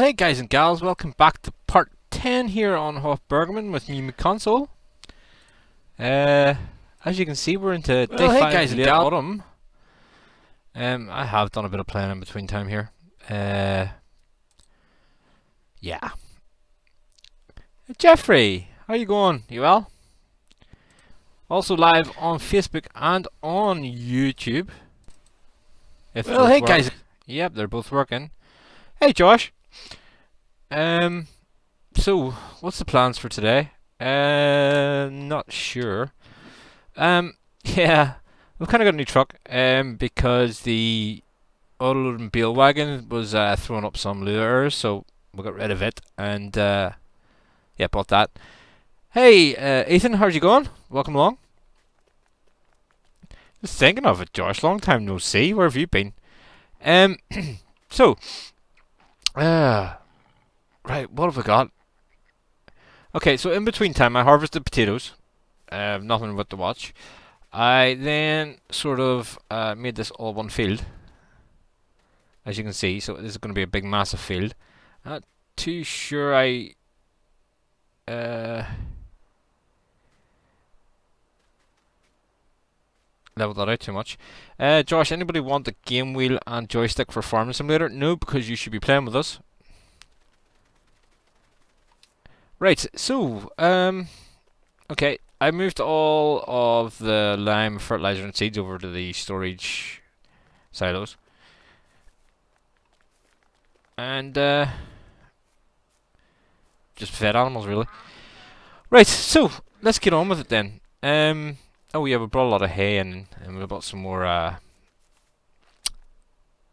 Hey guys and gals, welcome back to part 10 here on Hoff Bergmann with me, McConsole. As you can see, we're into day 5 guys of late autumn. I have done a bit of playing in between time here. Yeah. Jeffrey, how you going? You well? Also live on Facebook and on YouTube. If hey guys. Yep, they're both working. Hey Josh. So, what's the plans for today? Not sure. Yeah, we've kind of got a new truck, because the automobile wagon was throwing up some loot errors, so we got rid of it, and yeah, bought that. Hey, Ethan, how's you going? Welcome along. Just thinking of it, Josh. Long time no see. Where have you been? So, right, what have we got? Okay, so in between time, I harvested potatoes. Nothing but to watch. I then sort of made this all one field, as you can see. So this is going to be a big, massive field. Not too sure I leveled that out too much. Josh, anybody want a game wheel and joystick for Farming Simulator? No, because you should be playing with us. Right, so, okay, I moved all of the lime, fertilizer and seeds over to the storage silos. And, just fed animals, really. Right, so, let's get on with it then. Oh yeah, we brought a lot of hay in, and we brought some more,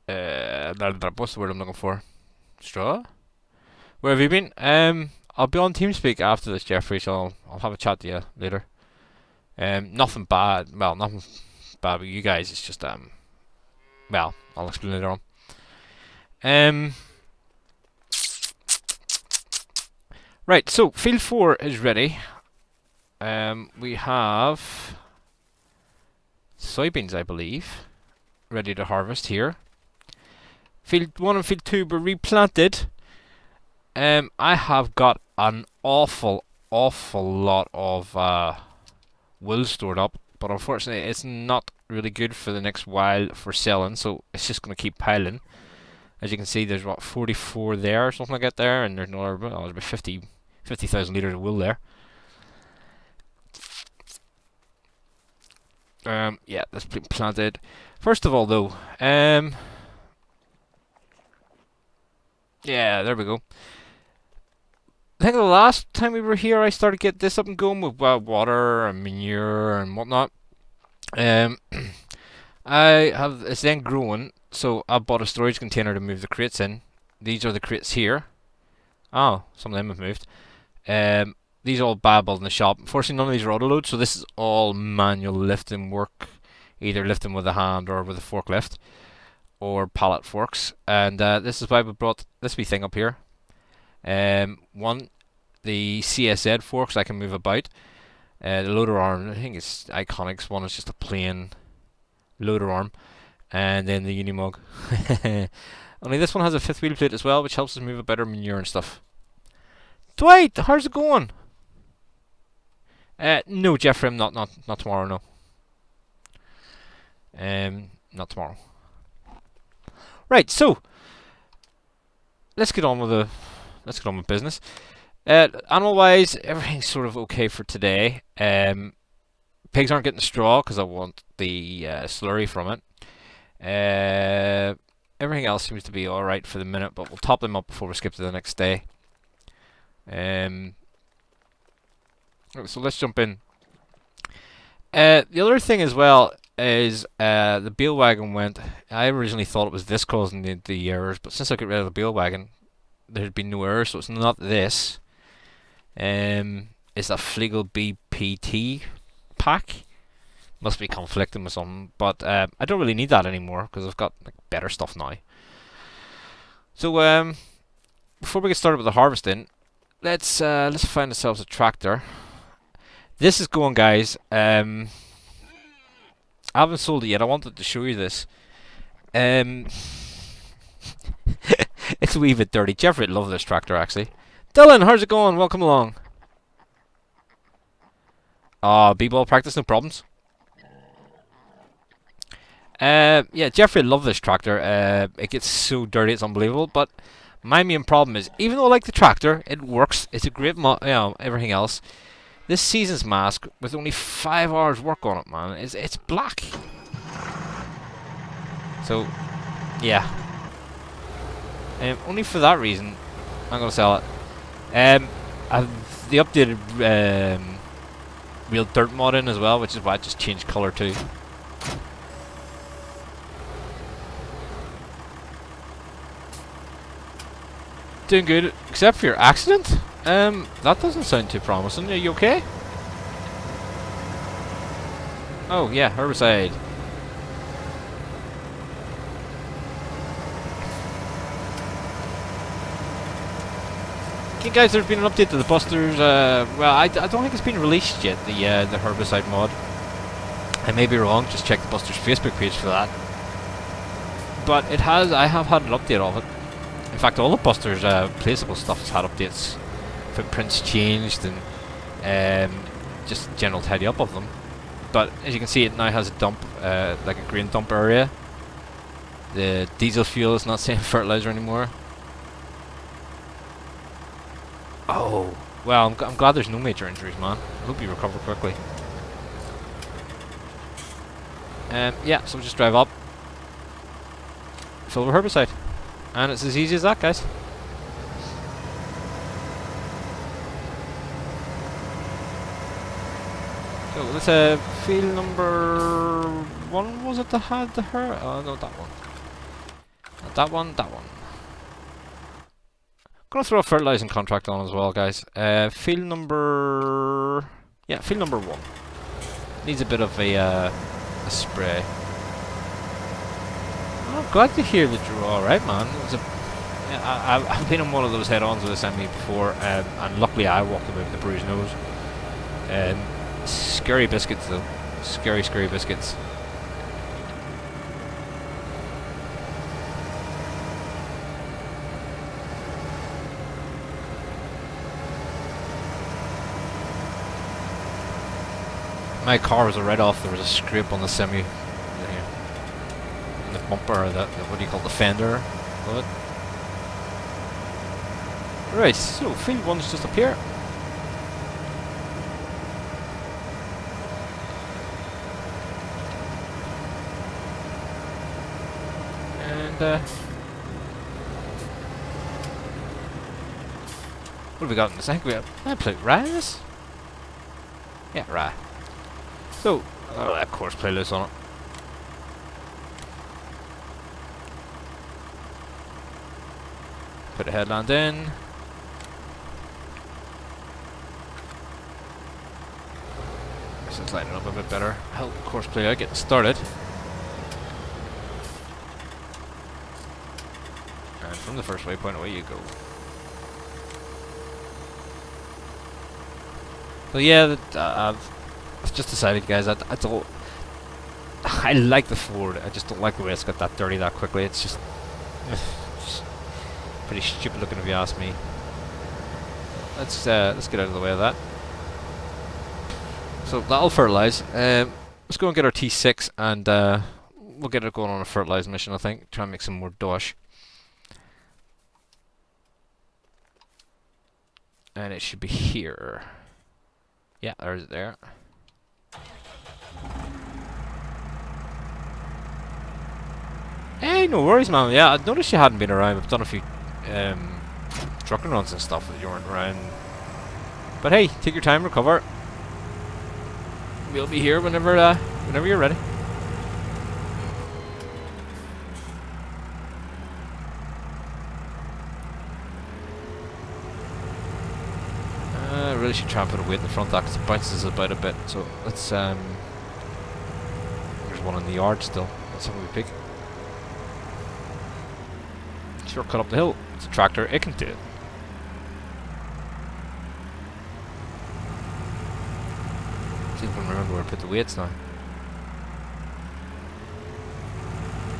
what's the word I'm looking for? Straw? Where have you been? I'll be on TeamSpeak after this, Jeffrey, so I'll have a chat to you later. Nothing bad. Well, nothing bad with you guys. It's just well, I'll explain later on. Right. So field 4 is ready. We have soybeans, I believe, ready to harvest here. Field 1 and field 2 were replanted. I have got an awful lot of wool stored up, but unfortunately it's not really good for the next while for selling, so it's just going to keep piling. As you can see, there's what, 44 there or something like that there, and there's another, well, there's about 50,000 litres of wool there. Yeah, that's been planted. First of all, though, yeah, there we go. I think the last time we were here, I started to get this up and going with water and manure and whatnot. I have it's then growing, so I bought a storage container to move the crates in. These are the crates here. Oh, some of them have moved. These are all babbled in the shop. Unfortunately, none of these are auto-load, so this is all manual lifting work, either lifting with a hand or with a forklift, or pallet forks. And this is why we brought this wee thing up here. One, the CSZ forks I can move about. The loader arm, I think it's Iconics. One is just a plain loader arm, and then the Unimog. Only this one has a 5th wheel plate as well, which helps us move a better manure and stuff. Dwight, how's it going? No, Jeffrey, I'm not tomorrow. No. Not tomorrow. Right, so let's get on with business. Animal-wise, everything's sort of okay for today. Pigs aren't getting straw because I want the slurry from it. Everything else seems to be alright for the minute, but we'll top them up before we skip to the next day. So let's jump in. The other thing as well is the bale wagon went. I originally thought it was this causing the errors, but since I got rid of the bale wagon, there's been no errors, so it's not this. It's a Flegel BPT pack. Must be conflicting with something, but I don't really need that anymore because I've got like better stuff now. So before we get started with the harvesting, let's find ourselves a tractor. This is going, guys. I haven't sold it yet. I wanted to show you this. It's a wee bit dirty. Jeffrey would love this tractor, actually. Dylan, how's it going? Welcome along. B-ball practice, no problems. Yeah, Jeffrey would love this tractor. It gets so dirty, it's unbelievable. But my main problem is, even though I like the tractor, it works. It's a great, everything else. This season's mask, with only 5 hours work on it, man, it's black. So, yeah. Only for that reason, I'm gonna sell it. I've the updated real dirt mod in as well, which is why I just changed colour too. Doing good, except for your accident. That doesn't sound too promising. Are you okay? Oh yeah, herbicide. Okay, guys, there's been an update to the Busters. Well, I don't think it's been released yet. The herbicide mod. I may be wrong. Just check the Busters Facebook page for that. But it has. I have had an update of it. In fact, all the Busters placeable stuff has had updates. Footprints changed and just general tidy up of them. But as you can see, it now has a dump, like a green dump area. The diesel fuel is not saying fertilizer anymore. Oh, well, I'm glad there's no major injuries, man. I hope you recover quickly. Yeah, so just drive up, fill with herbicide, and it's as easy as that, guys. So let's field number 1, was it that had the her? Oh no, that one. Not that one, that one. Gonna throw a fertilizing contract on as well, guys. Field number... Yeah, field number 1. Needs a bit of a spray. I'm glad to hear that you're alright, man. It was I've been on one of those head-ons with a semi before, and luckily I walked away with a bruised nose. Scary biscuits, though. Scary, scary biscuits. My car was a write-off. There was a scrape on the semi, the bumper, or the what do you call it, the fender of it. Right, so field 1's just up here. And what have we got in this? I think we have rye in this? Yeah, rye. So, of course, playlist on it. Put a headland in. This is lighting up a bit better. Help course play out, getting started. And from the first waypoint, away you go. So yeah, I've just decided, guys, I don't... I like the Ford, I just don't like the way it's got that dirty that quickly. It's just pretty stupid looking if you ask me. Let's get out of the way of that. So that'll fertilise. Let's go and get our T6 and we'll get it going on a fertilise mission, I think. Try and make some more dosh. And it should be here. Yeah, there's it there. Hey, no worries, man. Yeah, I noticed you hadn't been around. I've done a few trucking runs and stuff that you weren't around. But hey, take your time, recover. We'll be here whenever you're ready. I really should try and put a weight in the front of that because it bounces about a bit. So let's there's one in the yard still. Let's have a wee peek. Shortcut up the hill. It's a tractor, it can do it. See if I can remember where I put the weights now.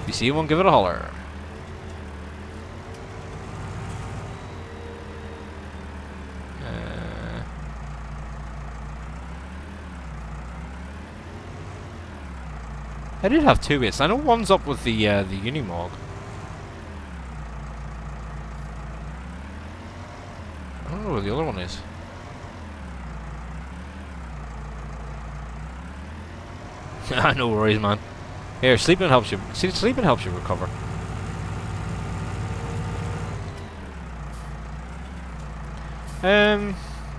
If you see one, give it a holler. I did have 2 weights. I know one's up with the Unimog. I don't know where the other one is. No worries, man. Here, sleeping helps you. See, sleeping helps you recover.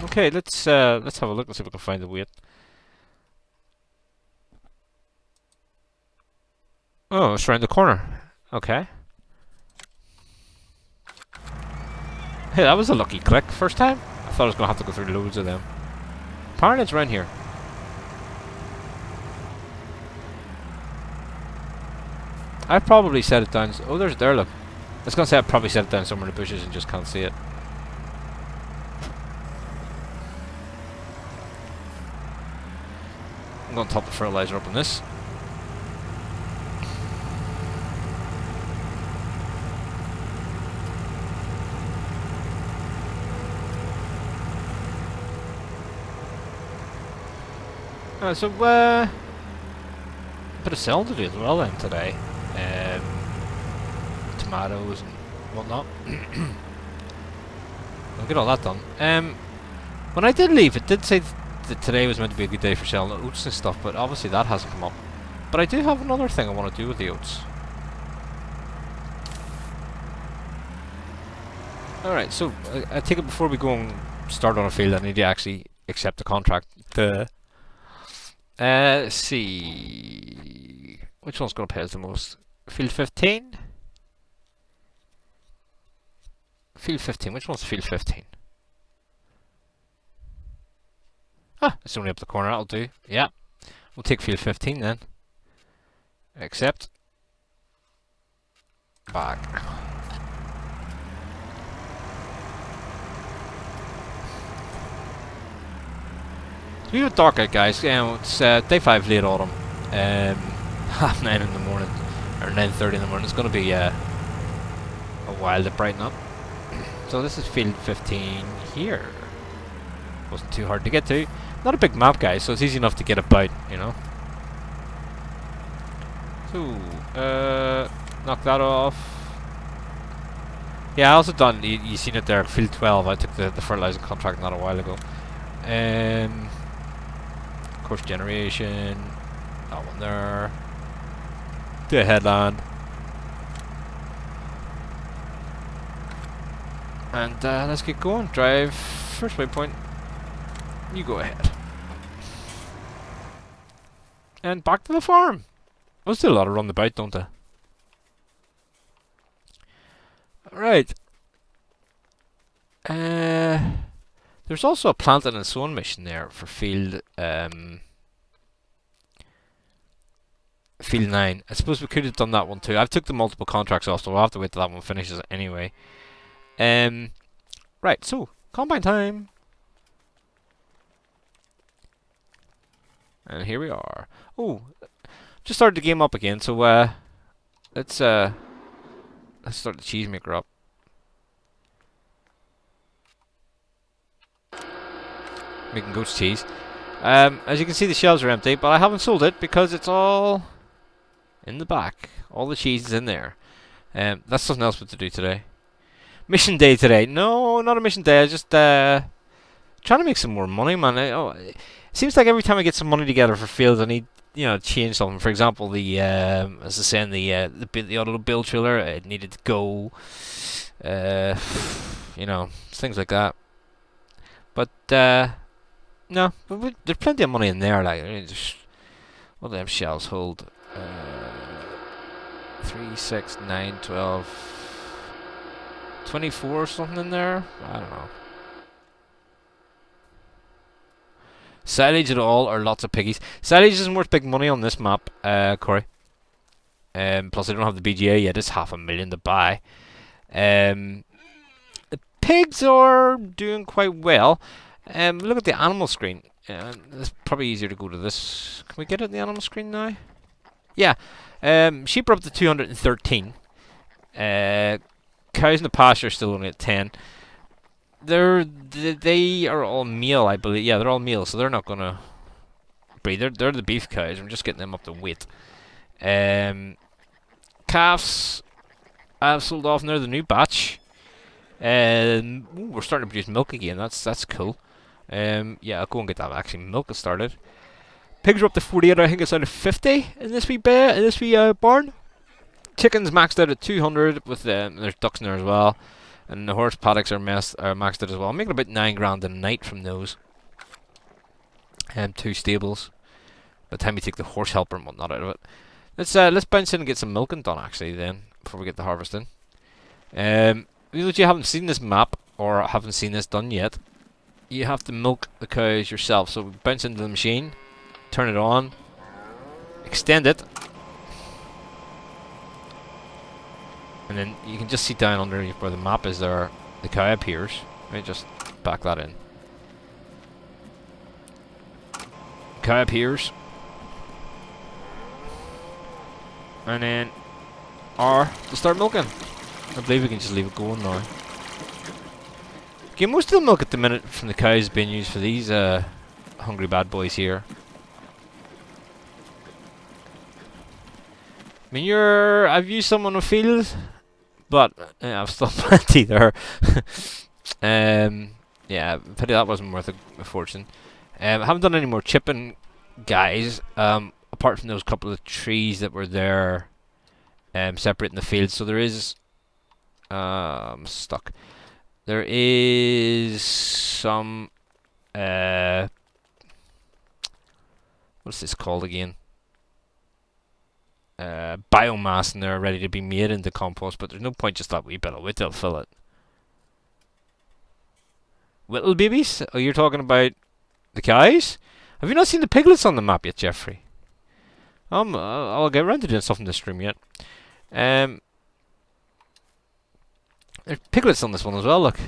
Okay, let's have a look and see if we can find the weight. Oh, it's around the corner. Okay. Hey, that was a lucky click. First time? I thought I was gonna have to go through loads of them. Apparently it's around here. I probably set it down. Oh, there's there. Look. I was gonna say I probably set it down somewhere in the bushes and just can't see it. I'm gonna top the fertilizer up on this. So, a bit of selling to do as well then today. Tomatoes and whatnot. I'll get all that done. When I did leave, it did say that today was meant to be a good day for selling oats and stuff, but obviously that hasn't come up. But I do have another thing I want to do with the oats. Alright, so I take it before we go and start on a field, I need to actually accept the contract. Let's see. Which one's going to pay us the most? Field 15? Field 15. Which one's field 15? Ah, it's only up the corner. That'll do. Yeah. We'll take field 15 then. Accept. Back. It's a wee bit dark out, guys. It's day 5 late autumn. 9:30 in the morning. Or 9:30 in the morning. It's going to be a while to brighten up. So this is field 15 here. Wasn't too hard to get to. Not a big map, guys, so it's easy enough to get about, you know. So, knock that off. Yeah, I also done, you seen it there, field 12, I took the fertilizer contract not a while ago. Course generation, that one there. The headland. And let's get going. Drive, first waypoint. You go ahead. And back to the farm. There's still a lot of run about, don't they? Right. There's also a planting and sowing mission there for field field 9. I suppose we could have done that one too. I've took the multiple contracts off, so we'll have to wait till that one finishes anyway. Right, so combine time. And here we are. Oh, just started the game up again, so let's start the cheese maker up. Making goat's cheese. As you can see, the shelves are empty, but I haven't sold it because it's all in the back. All the cheese is in there. That's something else we have to do today. Mission day today. No, not a mission day. I just trying to make some more money, man. It seems like every time I get some money together for fields, I need, you know, change something. For example, the as I was saying, the auto build trailer, it needed to go. You know, things like that. But no, but there's plenty of money in there. Like, I mean, just, what do them shells hold? 3, 6, 9, 12, 24 or something in there. I don't know. Silage at all, or lots of piggies. Silage isn't worth big money on this map, Corey. Plus, I don't have the BGA yet. It's $500,000 to buy. The pigs are doing quite well. Look at the animal screen. It's probably easier to go to this. Can we get it in the animal screen now? Yeah. Sheep are up to 213. Cows in the pasture are still only at 10. They are all male, I believe. Yeah, they're all male, so they're not gonna breed. They're the beef cows. I'm just getting them up to weight. Calves, I've sold off now the new batch. Ooh, we're starting to produce milk again. That's cool. Yeah, I'll go and get that. Actually, milk has started. Pigs are up to 48. I think it's out of 50 in this wee barn. Chickens maxed out at 200. With there's ducks in there as well, and the horse paddocks are maxed out as well. I'm making about 9 grand a night from those. 2 stables. By the time we take the horse helper and whatnot out of it, let's bounce in and get some milking done actually. Then before we get the harvesting. If you haven't seen this map or haven't seen this done yet, you have to milk the cows yourself. So bounce into the machine, turn it on, extend it, and then you can just see down underneath where the map is there, the cow appears. Right, just back that in. Cow appears, and then R to start milking. I believe we can just leave it going now. Okay, most of the milk at the minute from the cows being used for these hungry bad boys here. I mean, I've used some on the field, but I've still plenty there. Yeah, pity that wasn't worth a fortune. I haven't done any more chipping, guys. Apart from those couple of trees that were there, separating the field. So there is. I'm stuck. There is some. What's this called again? Biomass in there ready to be made into compost, but there's no point just that wee bit of it. They'll fill it. Little babies? Oh, you're talking about the cows? Have you not seen the piglets on the map yet, Jeffrey? I'll get around to doing stuff in the stream yet. There's piglets on this one as well, look.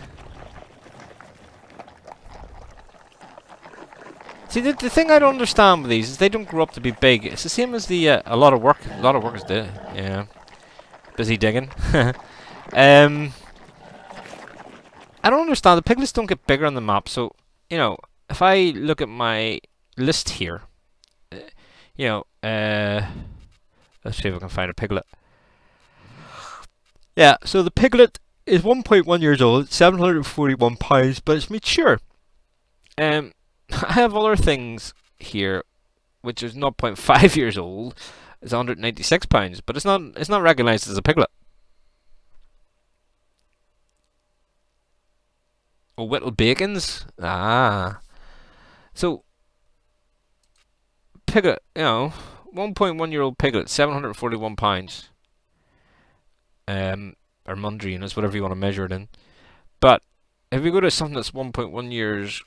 See, the thing I don't understand with these is they don't grow up to be big. It's the same as the, a lot of workers do. Yeah. Busy digging. I don't understand. The piglets don't get bigger on the map, so, you know, if I look at my list here, you know, let's see if I can find a piglet. Yeah, so the piglet is 1.1 years old, 741 pounds, but it's mature. I have other things here, which is 0.5 years old, it's 196 pounds, but it's not recognised as a piglet. Oh, Whittle Bacons? Ah. So, piglet, you know, 1.1-year-old piglet, 741 pounds. Or Mundry units, whatever you want to measure it in. But if we go to something that's 1.1 years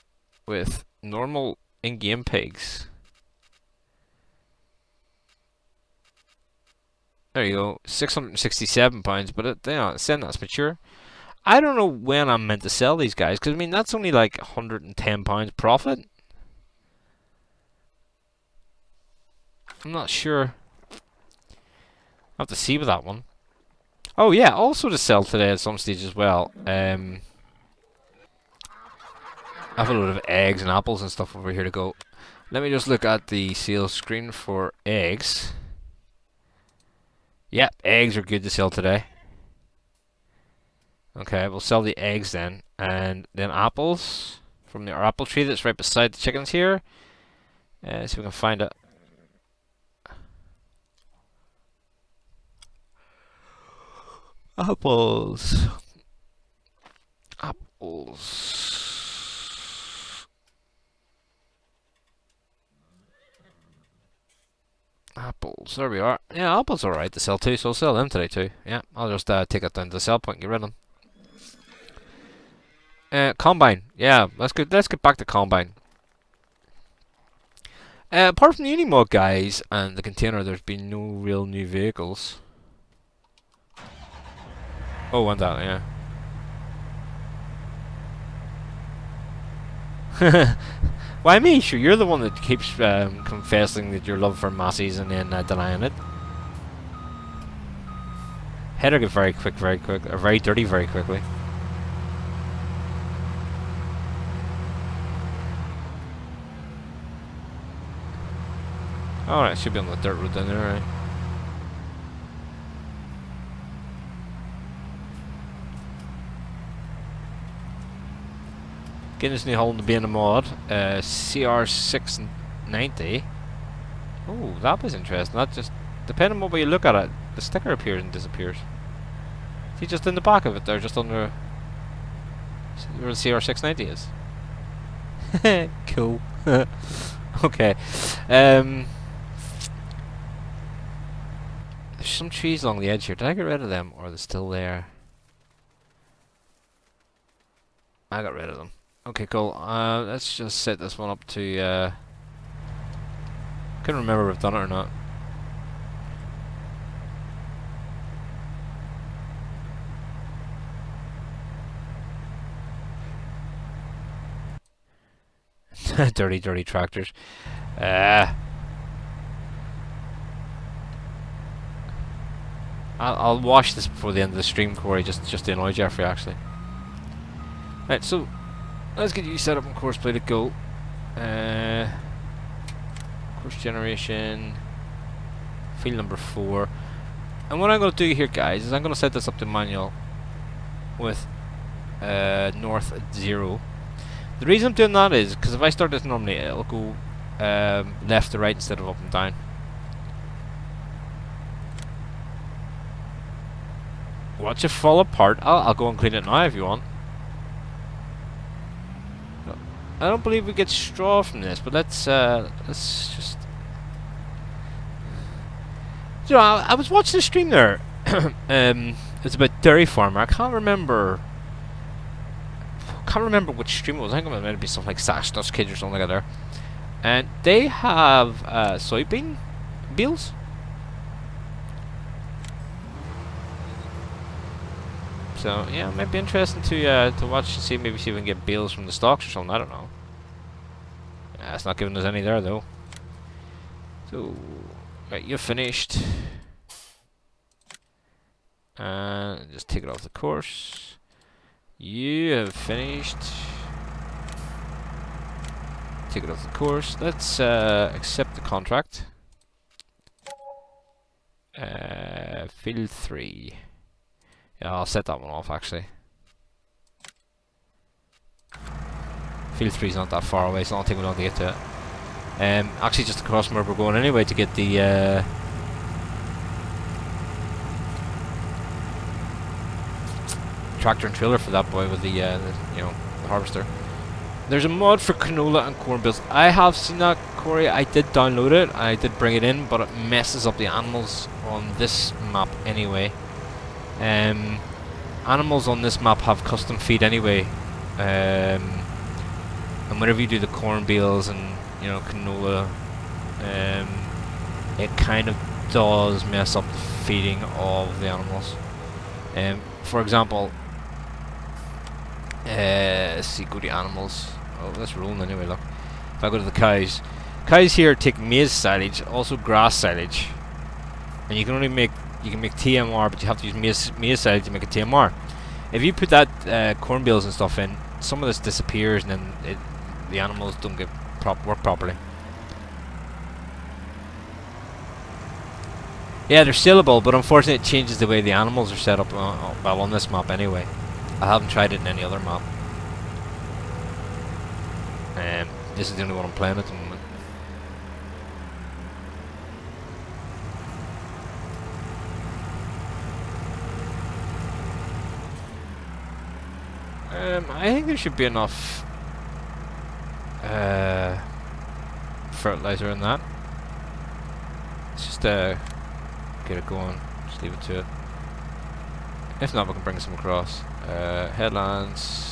with normal in-game pigs, there you go, 667 pounds. But it's saying that's mature. I don't know when I'm meant to sell these guys, because I mean that's only like 110 pounds profit. I'm not sure. I'll have to see with that one. Oh yeah, also to sell today at some stage as well. I have a load of eggs and apples and stuff over here to go. Let me just look at the sales screen for eggs. Yep, eggs are good to sell today. Okay, we'll sell the eggs then. And then apples from our apple tree that's right beside the chickens here. See if we can find it. Apples. Apples. There we are. Yeah, apples are alright to sell too, so I'll sell them today too. Yeah, I'll just take it down to the sell point and get rid of them. Combine. Yeah, let's get back to Combine. Apart from the Unimog guys and the container, there's been no real new vehicles. Oh, and that, yeah. Why me? Sure, you're the one that keeps confessing that your love for Massey's and then denying it. Header get very quick, or very dirty very quickly. Alright, should be on the dirt road down there, right? Guinness New Holland being a mod. CR690. Oh, that was interesting. That just, depending on what way you look at it, the sticker appears and disappears. See, just in the back of it there, just under where the CR690 is. Cool. Okay. There's some trees along the edge here. Did I get rid of them, or are they still there? I got rid of them. Okay, cool. Let's just set this one up to. Couldn't remember if I've done it or not. Dirty, dirty tractors. I'll wash this before the end of the stream, Corey, just to annoy Jeffrey, actually. Right, so let's get you set up on course play to go. Course generation, field number 4. And what I'm going to do here, guys, is I'm going to set this up to manual with north at 0. The reason I'm doing that is because if I start this normally, it'll go left to right instead of up and down. Watch it fall apart. I'll go and clean it now if you want. I don't believe we get straw from this, but let's just. You know, I was watching the stream there. It's about Dairy Farmer. I can't remember which stream it was. I think it might be something like Sash Dutch Kids or something like that there. And they have soybean beels. So yeah, it might be interesting to watch and see, maybe see if we can get beels from the stocks or something. I don't know. It's not giving us any there though. So right, you're finished. And just take it off the course. You have finished. Take it off the course. Let's accept the contract. Field 3. Yeah, I'll set that one off actually. Field 3 is not that far away, so it'll take me long to get to it. Actually, just across from where we're going anyway to get the tractor and trailer for that boy with the you know, the harvester. There's a mod for canola and corn bills. I have seen that, Corey. I did download it. I did bring it in, but it messes up the animals on this map anyway. Animals on this map have custom feed anyway, and whenever you do the corn bales and, you know, canola, it kind of does mess up the feeding of the animals. For example, let's see, go to animals. Oh, that's rolling anyway. Look, if I go to the cows, cows here take maize silage, also grass silage, and you can only make TMR, but you have to use maize silage to make a TMR. If you put that corn bales and stuff in, some of this disappears, and then the animals don't get work properly. Yeah, they're saleable, but unfortunately it changes the way the animals are set up well on this map anyway. I haven't tried it in any other map. This is the only one I'm playing at the moment. I think there should be enough fertilizer in that. Let's just get it going. Just leave it to it. If not, we can bring some across. Headlands.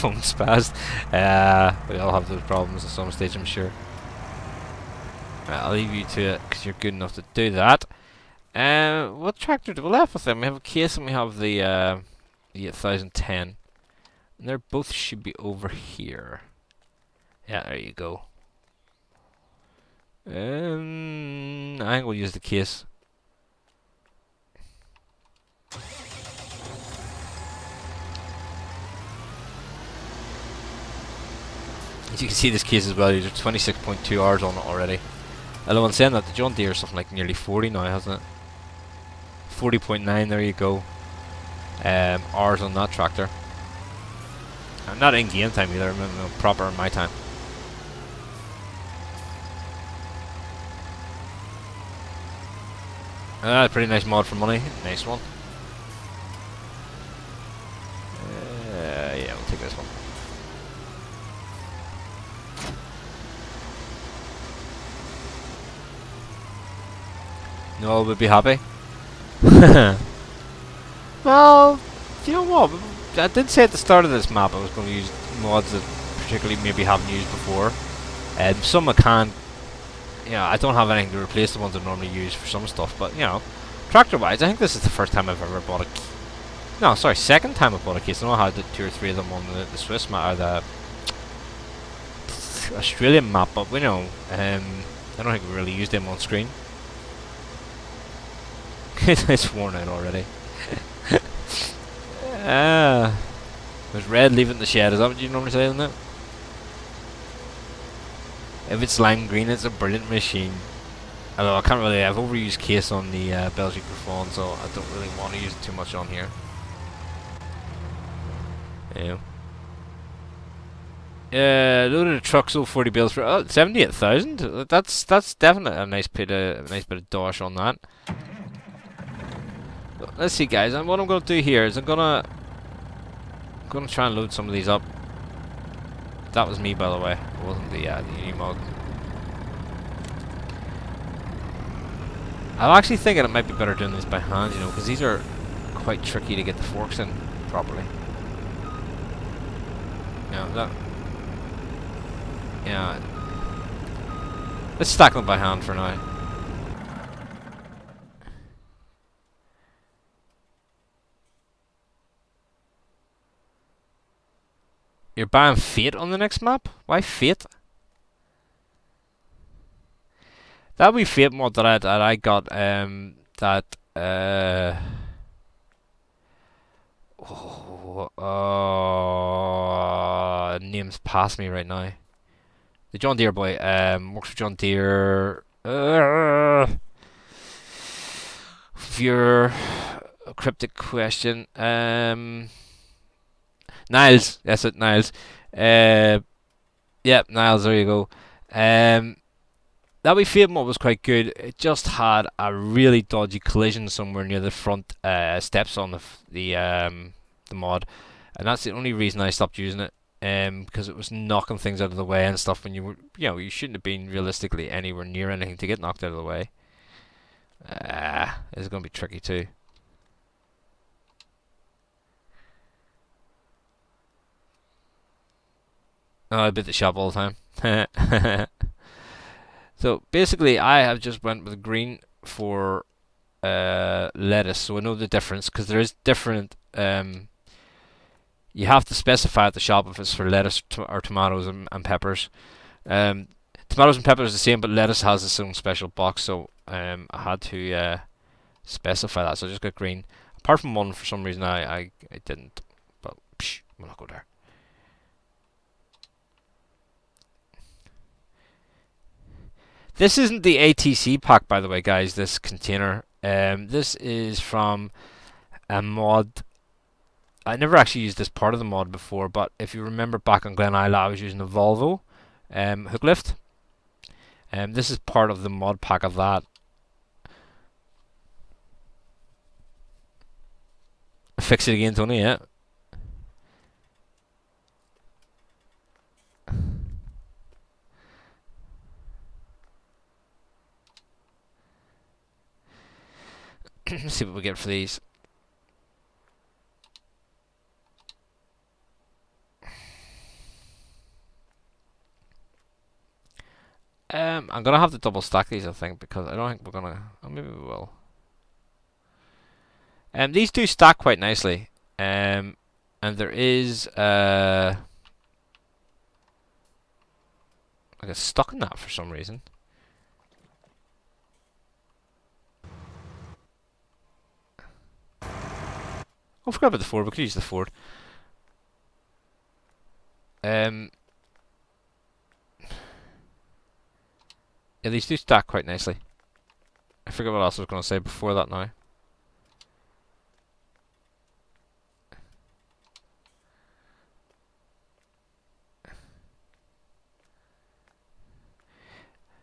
Phone spazzed. We all have those problems at some stage, I'm sure. I'll leave you to it because you're good enough to do that. What tractor do we left with them? We have a case and we have the 8010. And they both should be over here. Yeah, there you go. I think we'll use the case. As you can see, this case as well, there's 26.2 hours on it already. Although in saying that, the John Deere is something like nearly 40 now, hasn't it? 40.9, there you go. Hours on that tractor. I'm not in game time either, I'm proper in my time. Pretty nice mod for money. Nice one. Yeah, we'll take this one. No, we'll be happy. Well, you know what? I did say at the start of this map I was going to use mods that particularly maybe haven't used before. Some I can. You know, I don't have anything to replace the ones I normally use for some stuff, but you know, tractor-wise, I think this is the first time I've ever bought a. No, sorry, second time I bought a case. I know I had 2 or 3 of them on the Swiss map or the Australian map, but we know. I don't think we really used them on screen. It's worn out already. There's red leaving the shed. Is that what you normally say, isn't it? If it's lime green, it's a brilliant machine. Although I can't really. I've overused case on the Belgique Griffon, so I don't really want to use it too much on here. Yeah. Loaded a truck, sold 40 bills for 78,000. That's definitely a nice bit of dosh on that. Let's see, guys. And what I'm gonna do here is I'm gonna try and load some of these up. That was me, by the way. It wasn't the Unimog. I'm actually thinking it might be better doing this by hand, you know, because these are quite tricky to get the forks in properly. Yeah. Let's stack them by hand for now. You're buying Fate on the next map? Why Fate? That wee Fate mod that I got, names pass me right now. The John Deere boy, works for John Deere. Your cryptic question, Niles, that's it, Niles. Yep, Niles, there you go. That wee Fate mod was quite good. It just had a really dodgy collision somewhere near the front steps on the mod, and that's the only reason I stopped using it. Because it was knocking things out of the way and stuff when you were, you know, you shouldn't have been realistically anywhere near anything to get knocked out of the way. It's going to be tricky too. Oh, I bit the shop all the time. So basically, I have just went with green for lettuce, so I know the difference because there is different. You have to specify at the shop if it's for lettuce or tomatoes and peppers. Tomatoes and peppers are the same, but lettuce has its own special box, so I had to specify that. So I just got green. Apart from one, for some reason I didn't. But we'll not go there. This isn't the ATC pack, by the way, guys. This container. This is from a mod. I never actually used this part of the mod before, but if you remember back on Glen Isla, I was using a Volvo hook lift. This is part of the mod pack of that. Fix it again, Tony, yeah. Let's see what we get for these. I'm gonna have to double stack these, I think, because I don't think we're gonna. Oh, maybe we will. These do stack quite nicely. And there is I get stuck in that for some reason. Oh, forgot about the Ford. We could use the Ford. Yeah, these do stack quite nicely. I forget what else I was going to say before that now.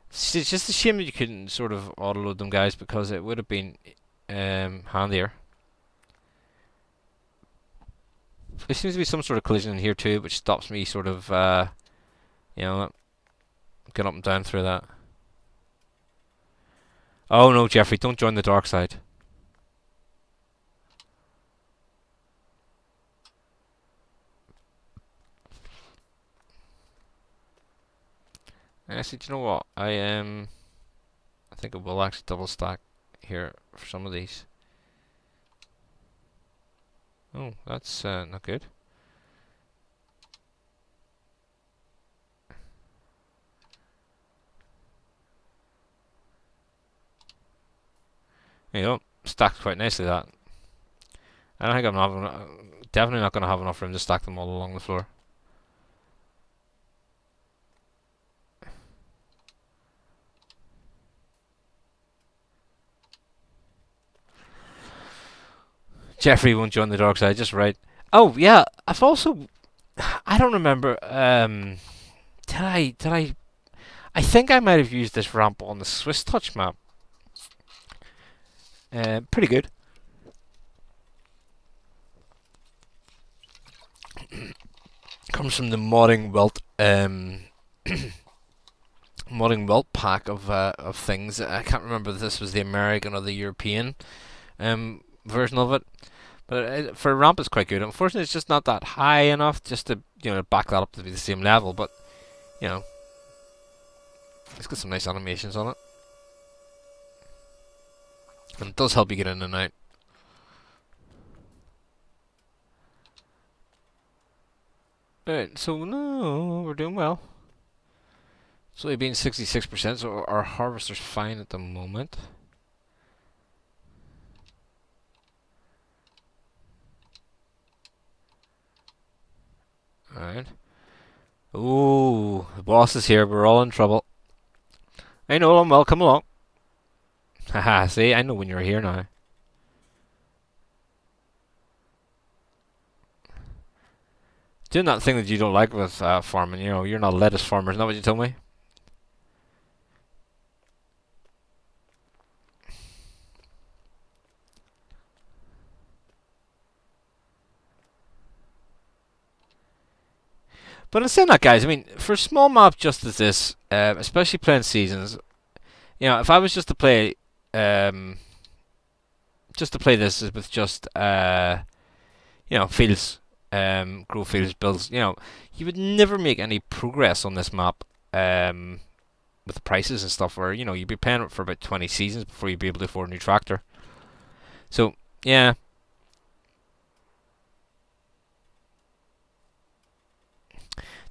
It's just a shame that you couldn't sort of auto-load them, guys, because it would have been handier. There seems to be some sort of collision in here too, which stops me sort of, you know, getting up and down through that. Oh no, Jeffrey, don't join the dark side. Actually, do you know what? I think it will actually double stack here for some of these. Oh, that's not good. You know, stacked quite nicely that. I don't think I'm having, definitely not going to have enough room to stack them all along the floor. Jeffrey won't join the dark side, just right. Oh yeah, I've also, I don't remember. I think I might have used this ramp on the Swiss Touch map. Pretty good. Comes from the modding welt modding welt pack of things. I can't remember if this was the American or the European version of it. But for a ramp, it's quite good. Unfortunately, it's just not that high enough just to back that up to be the same level. But you know, it's got some nice animations on it, and it does help you get in and out. Right, so no, we're doing well. It's only been 66%, so our harvester's fine at the moment. Alright. Ooh, the boss is here. We're all in trouble. I know him well. Come along. Haha, see, I know when you're here now. Doing that thing that you don't like with farming, you're not a lettuce farmer, isn't that what you told me? But in saying that, guys, I mean, for a small map just as this, especially playing seasons, if I was um, just to play this with just, fields, grow fields, builds, you would never make any progress on this map, with the prices and stuff. Where you'd be paying for about 20 seasons before you'd be able to afford a new tractor. So yeah.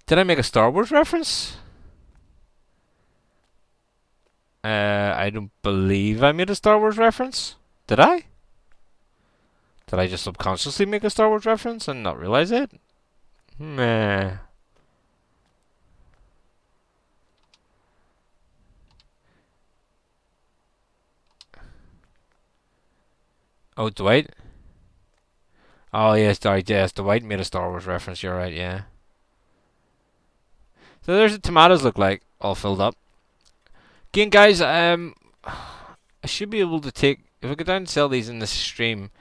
Did I make a Star Wars reference? I don't believe I made a Star Wars reference. Did I? Did I just subconsciously make a Star Wars reference and not realize it? Meh. Oh, Dwight? Oh, yes, sorry, yes, Dwight made a Star Wars reference, you're right, yeah. So there's the tomatoes look like, all filled up. Again, guys, I should be able to take, if I go down and sell these in this stream,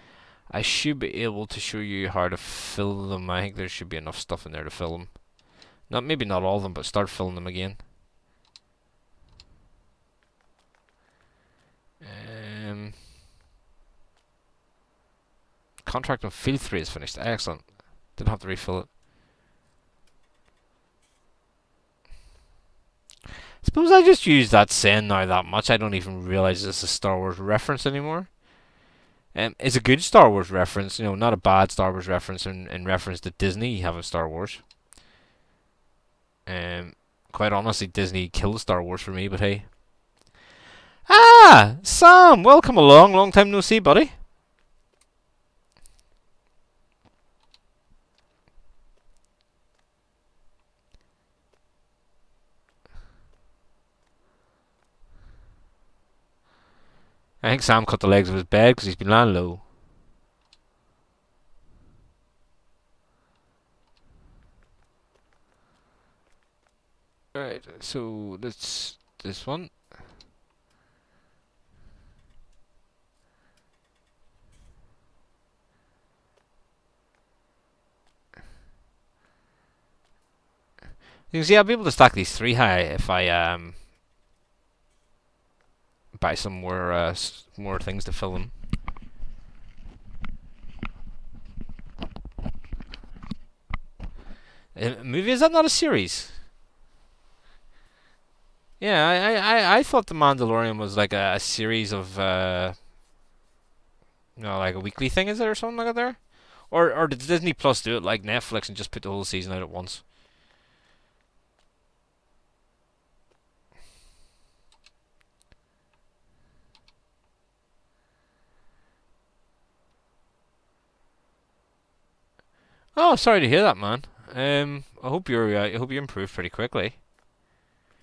I should be able to show you how to fill them. I think there should be enough stuff in there to fill them. Maybe not all of them, but start filling them again. Contract on field 3 is finished. Excellent. Didn't have to refill it. Suppose I just use that saying now that much. I don't even realize it's a Star Wars reference anymore. It's a good Star Wars reference, not a bad Star Wars reference in reference to Disney having Star Wars. Quite honestly, Disney killed Star Wars for me, but hey. Ah, Sam, welcome along. Long time no see, buddy. I think Sam cut the legs of his bed because he's been lying low. Right, so that's this one. You can see I'll be able to stack these 3 high if I buy some more things to fill them. A movie, is that not a series? Yeah, I thought The Mandalorian was like a series of like a weekly thing, is it, or something like that there? Or did Disney Plus do it like Netflix and just put the whole season out at once? Oh, sorry to hear that, man. I hope you improve pretty quickly.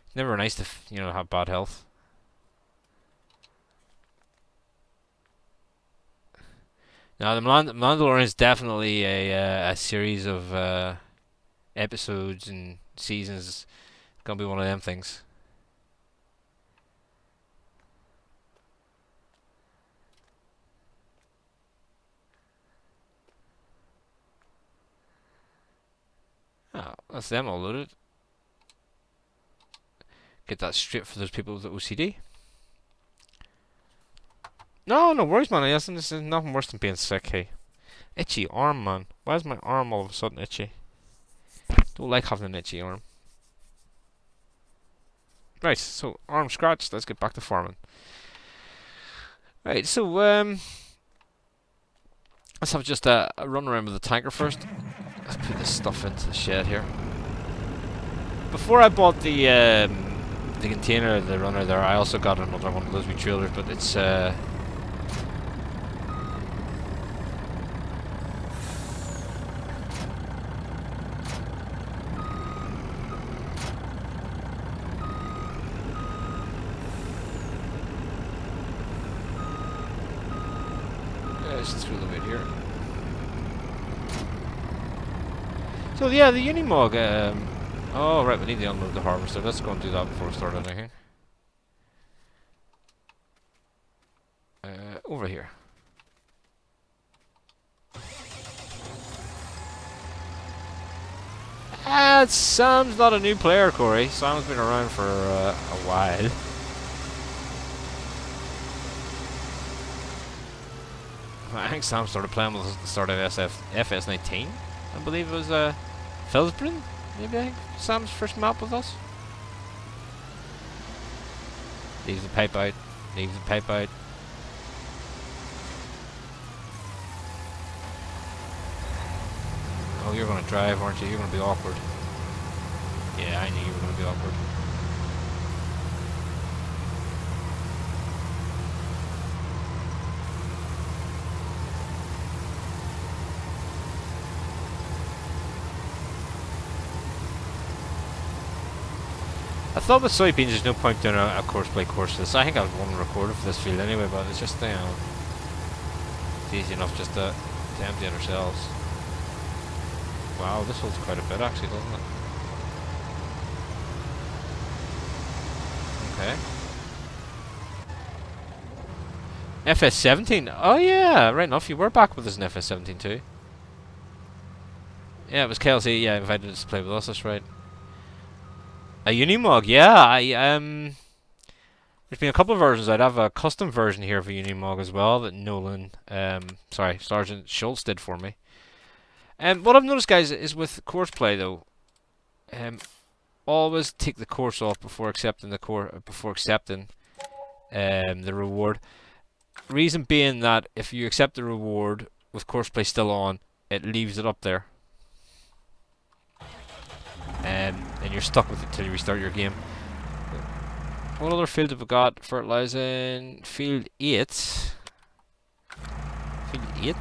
It's never nice to have bad health. Now, the Mandalorian is definitely a series of episodes and seasons. It's gonna be one of them things. Oh, that's them all loaded. Get that straight for those people with the OCD. No, no worries, man. This is nothing worse than being sick. Hey, itchy arm, man. Why is my arm all of a sudden itchy? Don't like having an itchy arm. Right, so arm scratched. Let's get back to farming. Right, so let's have just a run around with the tanker first. Let's put this stuff into the shed here. Before I bought the container, the runner there, I also got another one of those wee trailers, but it's just through the mid here. So yeah, the Unimog. Oh right, we need to unload the harvester. Let's go and do that before we start anything. Over here. Sam's not a new player, Corey. Sam's been around for a while. I think Sam started playing with us at the start of FS19. I believe it was Felsbrunn, maybe I think Sam's first map with us. Leaves the pipe out. Leaves the pipe out. Oh, you're gonna drive, aren't you? You're gonna be awkward. Yeah, I knew you were gonna be awkward. I thought with soybeans there's no point doing a course by course for this. I think I was one recorded for this field anyway, but it's just it's easy enough just to empty it ourselves. Wow, this holds quite a bit actually, doesn't it? Okay. FS17. Oh yeah, right enough. You were back with us in FS17 too. Yeah, it was KLC. Yeah, invited us to play with us. That's right. A Unimog. Yeah, there's been a couple of versions. I'd have a custom version here for Unimog as well that Sergeant Schultz did for me. What I've noticed, guys, is with course play though, always take the course off before accepting the the reward. Reason being that if you accept the reward with course play still on, it leaves it up there, and you're stuck with it till you restart your game. What other field have we got? Fertilizing field 8. Field 8.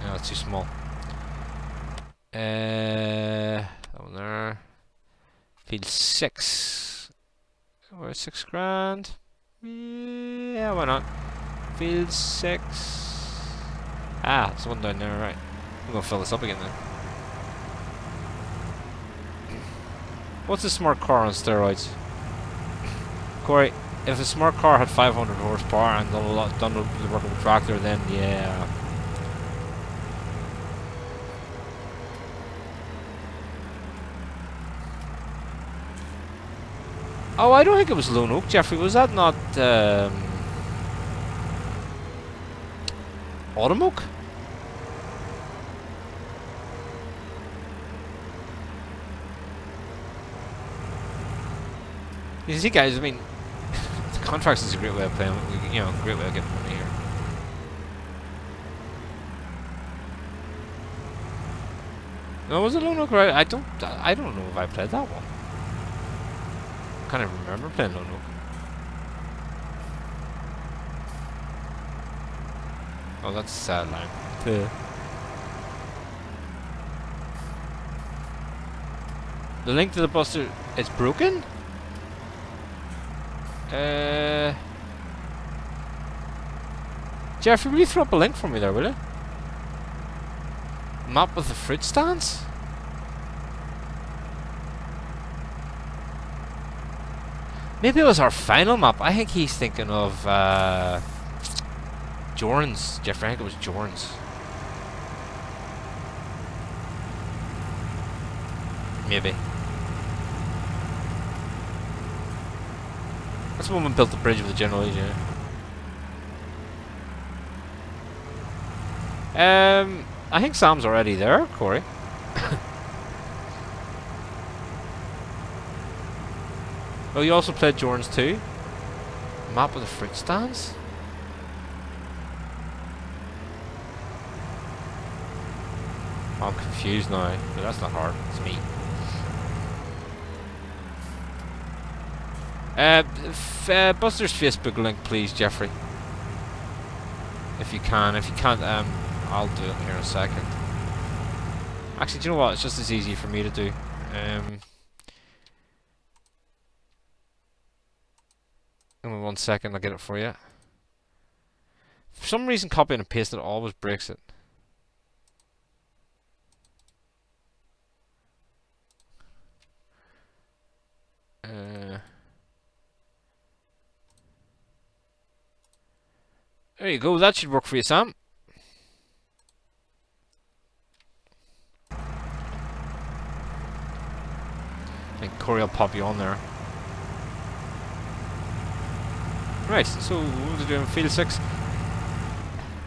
No, it's too small. That one there. Field 6. We're 6 grand. Yeah, why not? Field 6. Ah, there's one down there, right. I'm gonna fill this up again then. What's a smart car on steroids? Corey, if a smart car had 500 horsepower and done the work of a tractor, then yeah. Oh, I don't think it was Lone Oak, Jeffrey. Was that not Autumn Oak? You see, guys, I mean, the contracts is a great way of playing, you know, great way of getting money here. No, was it Lone Oak? Right? I don't know if I played that one. I can't even remember playing Lone Oak. Oh, that's a sad line. The link to the Buster is broken? Jeffrey, will you throw up a link for me there, will you? Map with the fruit stands? Maybe it was our final map. I think he's thinking of Jorns. Jeffrey, I think it was Jorns. Maybe. That's the one we built the bridge with the General Legion. I think Sam's already there, Corey. Oh, you also played Jorns too? Map with the fruit stands? I'm confused now, but that's not hard. It's me. Buster's Facebook link, please, Jeffrey. If you can. If you can't, I'll do it here in a second. Actually, do you know what? It's just as easy for me to do. Give me 1 second, I'll get it for you. For some reason, copying and pasting it always breaks it. There you go, that should work for you, Sam. And Corey will pop you on there. Right, so what was I doing? Field 6.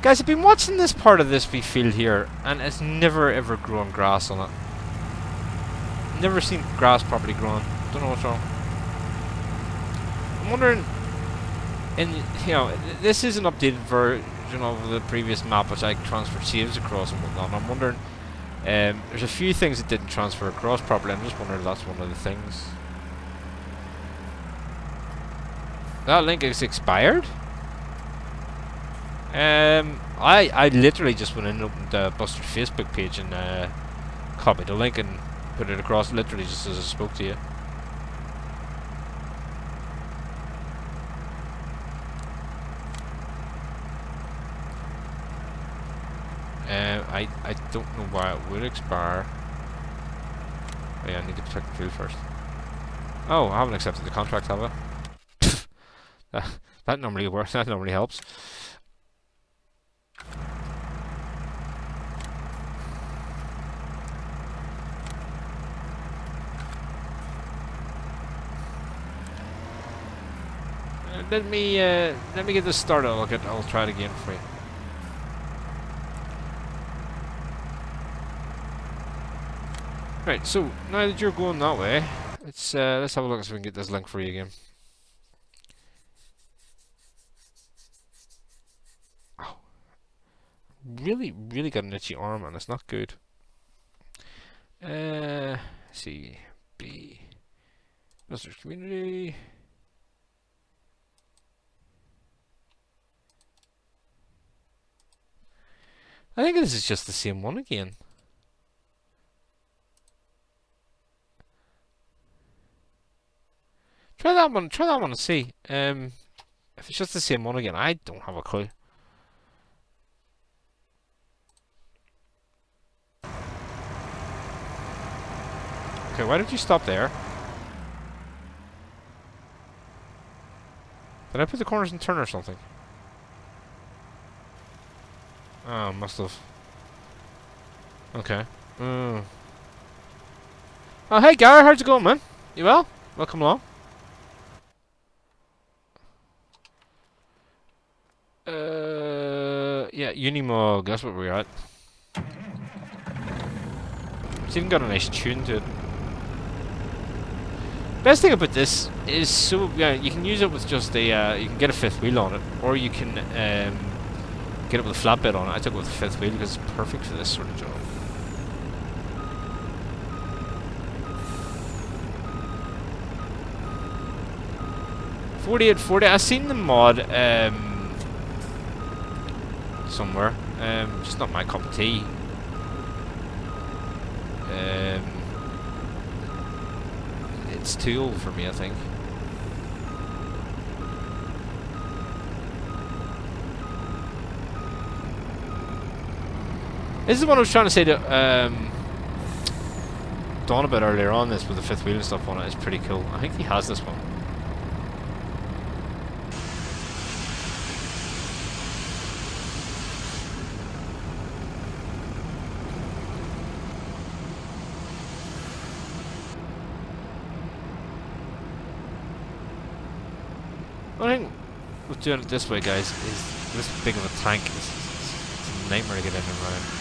Guys, I've been watching this part of this wee field here, and it's never ever grown grass on it. Never seen grass properly grown. Don't know what's wrong. I'm wondering, and you know, this is an updated version of the previous map which I transferred saves across and whatnot. And I'm wondering, there's a few things that didn't transfer across properly. I'm just wondering if that's one of the things. That link is expired? I literally just went in and opened Buster's Facebook page and copied the link and put it across literally just as I spoke to you. I don't know why it would expire. Oh, yeah, I need to protect the field first. Oh, I haven't accepted the contract, have I? That normally works. That normally helps. Let me get this started. I'll try it again for you. Right, so now that you're going that way, let's have a look so we can get this link for you again. Oh, really got an itchy arm, and it's not good. C B Buster's Community. I think this is just the same one again. Try that one. Try that one and see. If it's just the same one again, I don't have a clue. Okay, why did you stop there? Did I put the corners in turn or something? Oh, must have. Okay. Oh, hey, Gary, how's it going, man? You well? Welcome along. Yeah, Unimog, that's what we're at. It's even got a nice tune to it. Best thing about this is, so yeah, you can use it with just a you can get a fifth wheel on it, or you can get it with a flatbed on it. I took it with a fifth wheel because it's perfect for this sort of job. .4840. I seen the mod somewhere. Just not my cup of tea. It's too old for me, I think. This is what I was trying to say to Dawn about earlier on. This with the fifth wheel and stuff on it is pretty cool. I think he has this one. I think with doing it this way, guys, is this big of a tank. It's a nightmare to get in and around.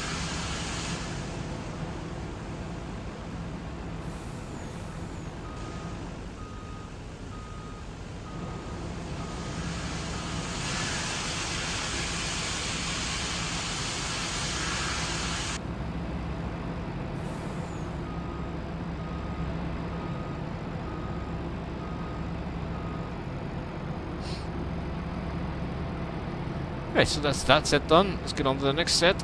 Right, so that's that set done. Let's get on to the next set.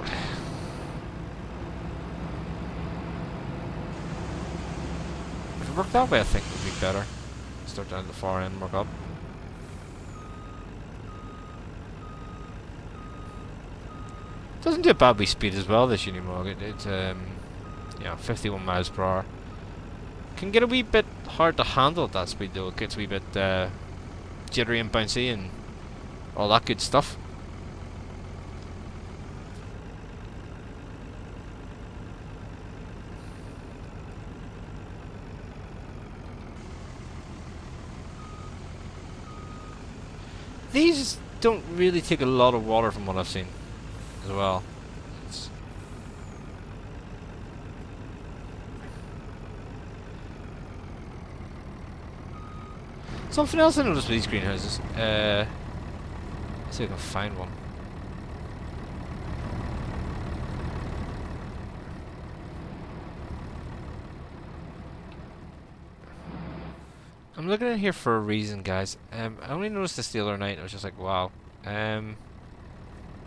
If it worked that way, I think it would be better. Start down at the far end and work up. Doesn't do a bad wee speed as well, this Unimog. It's yeah, 51 miles per hour. Can get a wee bit hard to handle at that speed though. It gets a wee bit jittery and bouncy and all that good stuff. These don't really take a lot of water from what I've seen as well. Something else I noticed with these greenhouses. Let's see if I can find one. I'm looking in here for a reason, guys. I only noticed this the other night. I was just like, wow. No,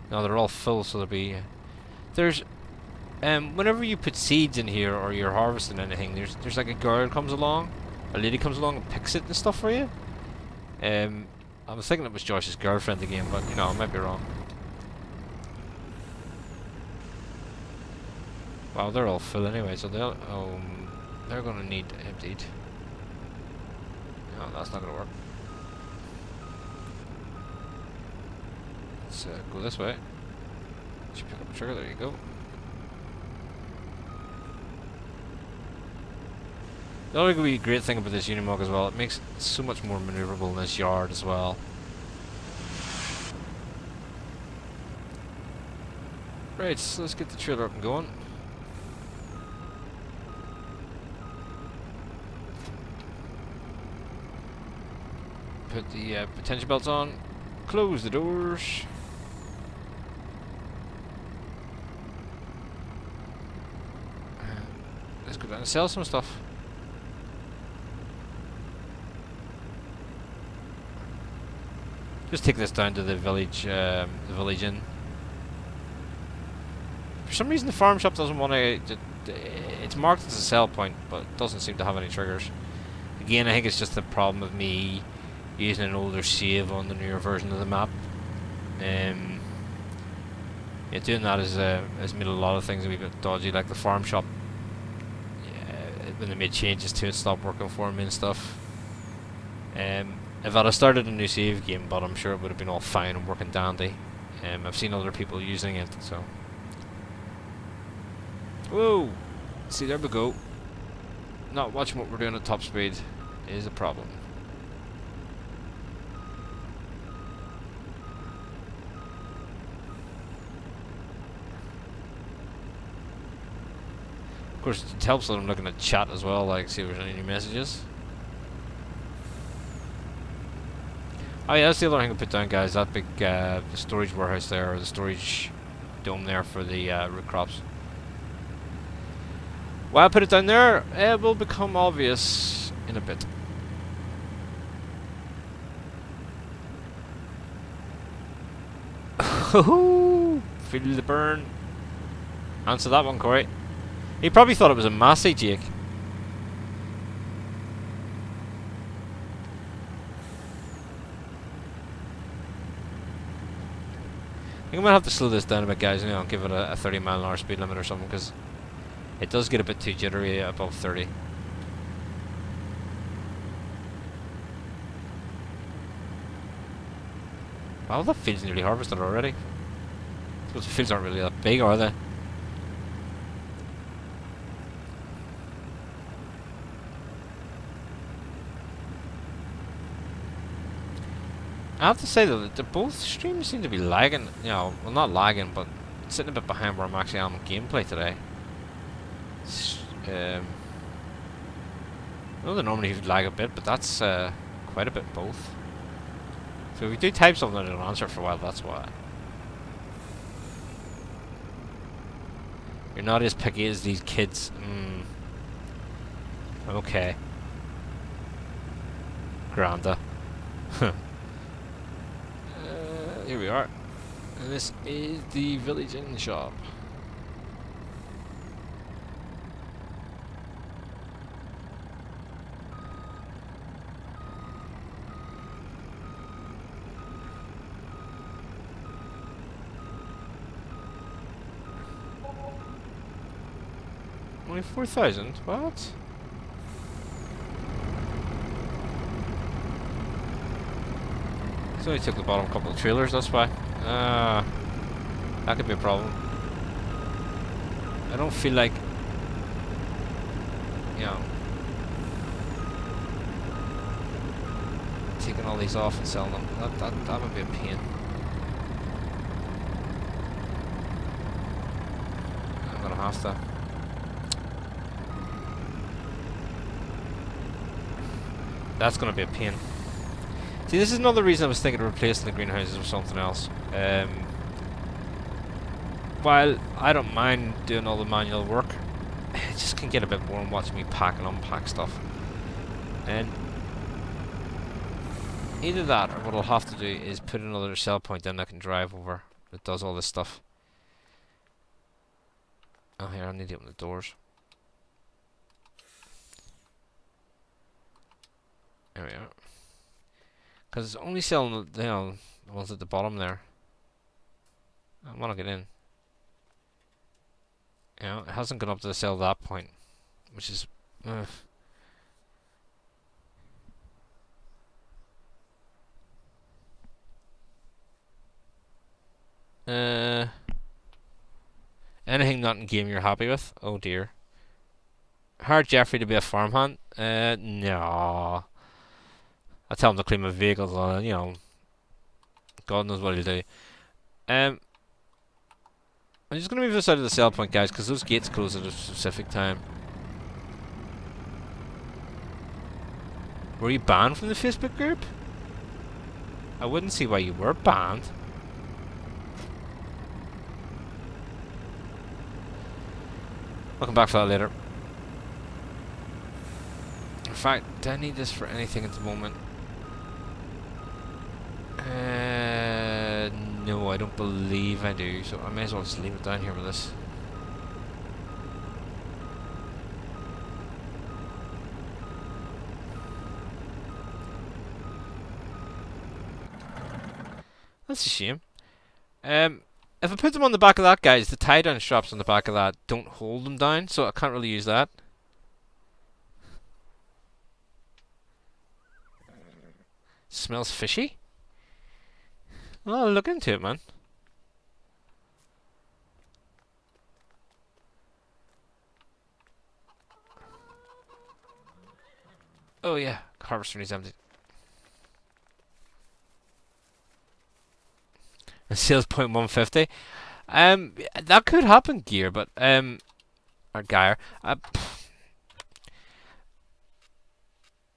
they're all full, so there'll be. There's. Whenever you put seeds in here or you're harvesting anything, there's like a girl comes along, a lady comes along and picks it and stuff for you. I was thinking it was Josh's girlfriend again, but you know, I might be wrong. Wow, they're all full anyway, so they're gonna need emptied. No, that's not gonna work. Let's go this way. Just pick up a trigger, there you go. The other great thing about this Unimog as well, it makes it so much more maneuverable in this yard as well. Right, so let's get the trailer up and going. Put the potential belts on, close the doors. Let's go down and sell some stuff. Just take this down to the village inn. For some reason the farm shop doesn't want to... It's marked as a sell point, but it doesn't seem to have any triggers. Again, I think it's just the problem of me using an older save on the newer version of the map. Yeah, doing that has made a lot of things a wee bit dodgy, like the farm shop. Yeah, when they made changes to it, stopped working for me and stuff. If I'd have started a new save game, but I'm sure it would have been all fine and working dandy. I've seen other people using it, so. Whoa! See, there we go. Not watching what we're doing at top speed is a problem. Of course, it helps that I'm looking at chat as well, like see if there's any new messages. Oh yeah, that's the other thing I put down, guys. That big the storage warehouse there, or the storage dome there for the root crops. Why I put it down there, it will become obvious in a bit. Feel the burn. Answer that one, Corey. He probably thought it was a Massey, Jake. I think I'm gonna have to slow this down a bit, guys. You know, give it a 30-mile-an-hour speed limit or something, because it does get a bit too jittery above 30. Wow, that field's nearly harvested already. I suppose the fields aren't really that big, are they? I have to say though that both streams seem to be lagging. You know, well, not lagging, but sitting a bit behind where I'm actually on gameplay today. I know they normally lag a bit, but that's quite a bit both. So if we do type something and don't answer for a while, that's why. You're not as picky as these kids. Okay. Granda. Here we are. And this is the village inn shop. Only 4,000? What? So only took the bottom couple of trailers, that's why. That could be a problem. I don't feel like, you know, taking all these off and selling them. That would be a pain. I'm gonna have to. That's gonna be a pain. See, this is another reason I was thinking of replacing the greenhouses with something else. While I don't mind doing all the manual work, it just can get a bit boring watching me pack and unpack stuff. And either that, or what I'll have to do is put another sell point in I can drive over that does all this stuff. Oh, here, I need to open the doors. There we are. Because it's only selling the, you know, the ones at the bottom there. I want to get in. You know, it hasn't gone up to the sell that point, which is. Anything not in game you're happy with? Oh dear. Hire Jeffrey to be a farmhand? No. I tell him to clean my vehicles on, you know. God knows what he'll do. I'm just gonna move this out of the sell point, guys, because those gates close at a specific time. Were you banned from the Facebook group? I wouldn't see why you were banned. I'll come back for that later. In fact, do I need this for anything at the moment? No, I don't believe I do, so I may as well just leave it down here with this. That's a shame. If I put them on the back of that, guys, the tie-down straps on the back of that don't hold them down, so I can't really use that. Smells fishy. Well, I'll look into it, man. Oh yeah, harvester needs empty. Sales point 150. That could happen, Gear, but or Gear.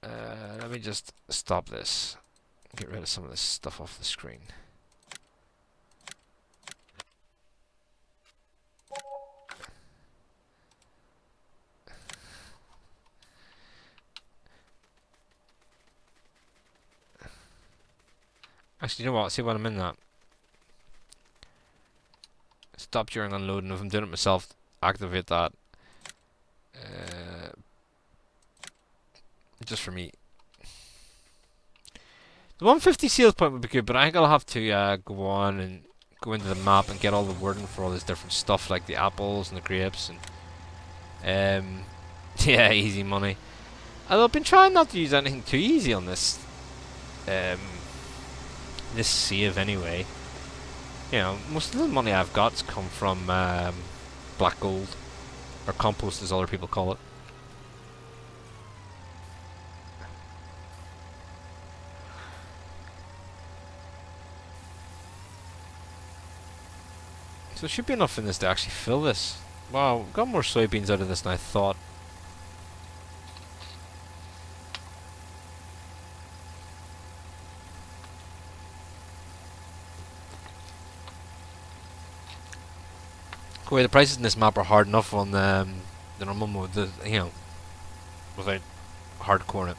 Let me just stop this. Get rid of some of this stuff off the screen. Actually, you know what? See when I'm in that. Stop during unloading. If I'm doing it myself, activate that. Just for me. The 150 sales point would be good, but I think I'll have to go on and go into the map and get all the wording for all this different stuff, like the apples and the grapes and yeah, easy money. Although I've been trying not to use anything too easy on this this save anyway. You know, most of the money I've got's come from black gold, or compost as other people call it. So there should be enough in this to actually fill this. Wow, we've got more soybeans out of this than I thought. The prices in this map are hard enough on the normal mode, you know, without hardcore it.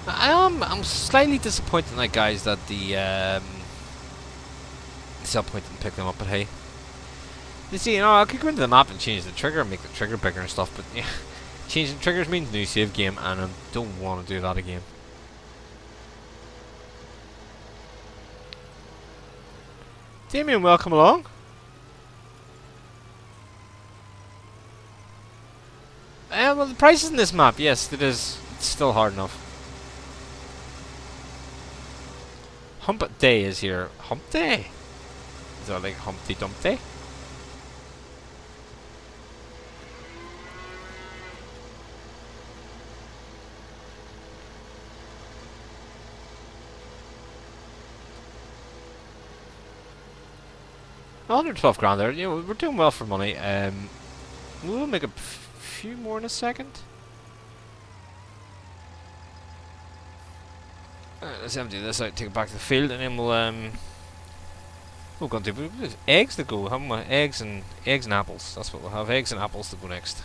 I'm slightly disappointed, like, guys, that the sell point didn't pick them up, but hey. You see, you know, I could go into the map and change the trigger and make the trigger bigger and stuff, but yeah, changing triggers means new save game, and I don't want to do that again. Damien, welcome along. Well, the prices in this map, yes, it's still hard enough. Hump Day is here. Hump Day? Is that like Humpty Dumpty? $112 there. You know, we're doing well for money. We'll make a few more in a second. Let's empty this out, take it back to the field, and then we'll go and do eggs to go. How many eggs and apples? That's what we'll have. Eggs and apples to go next.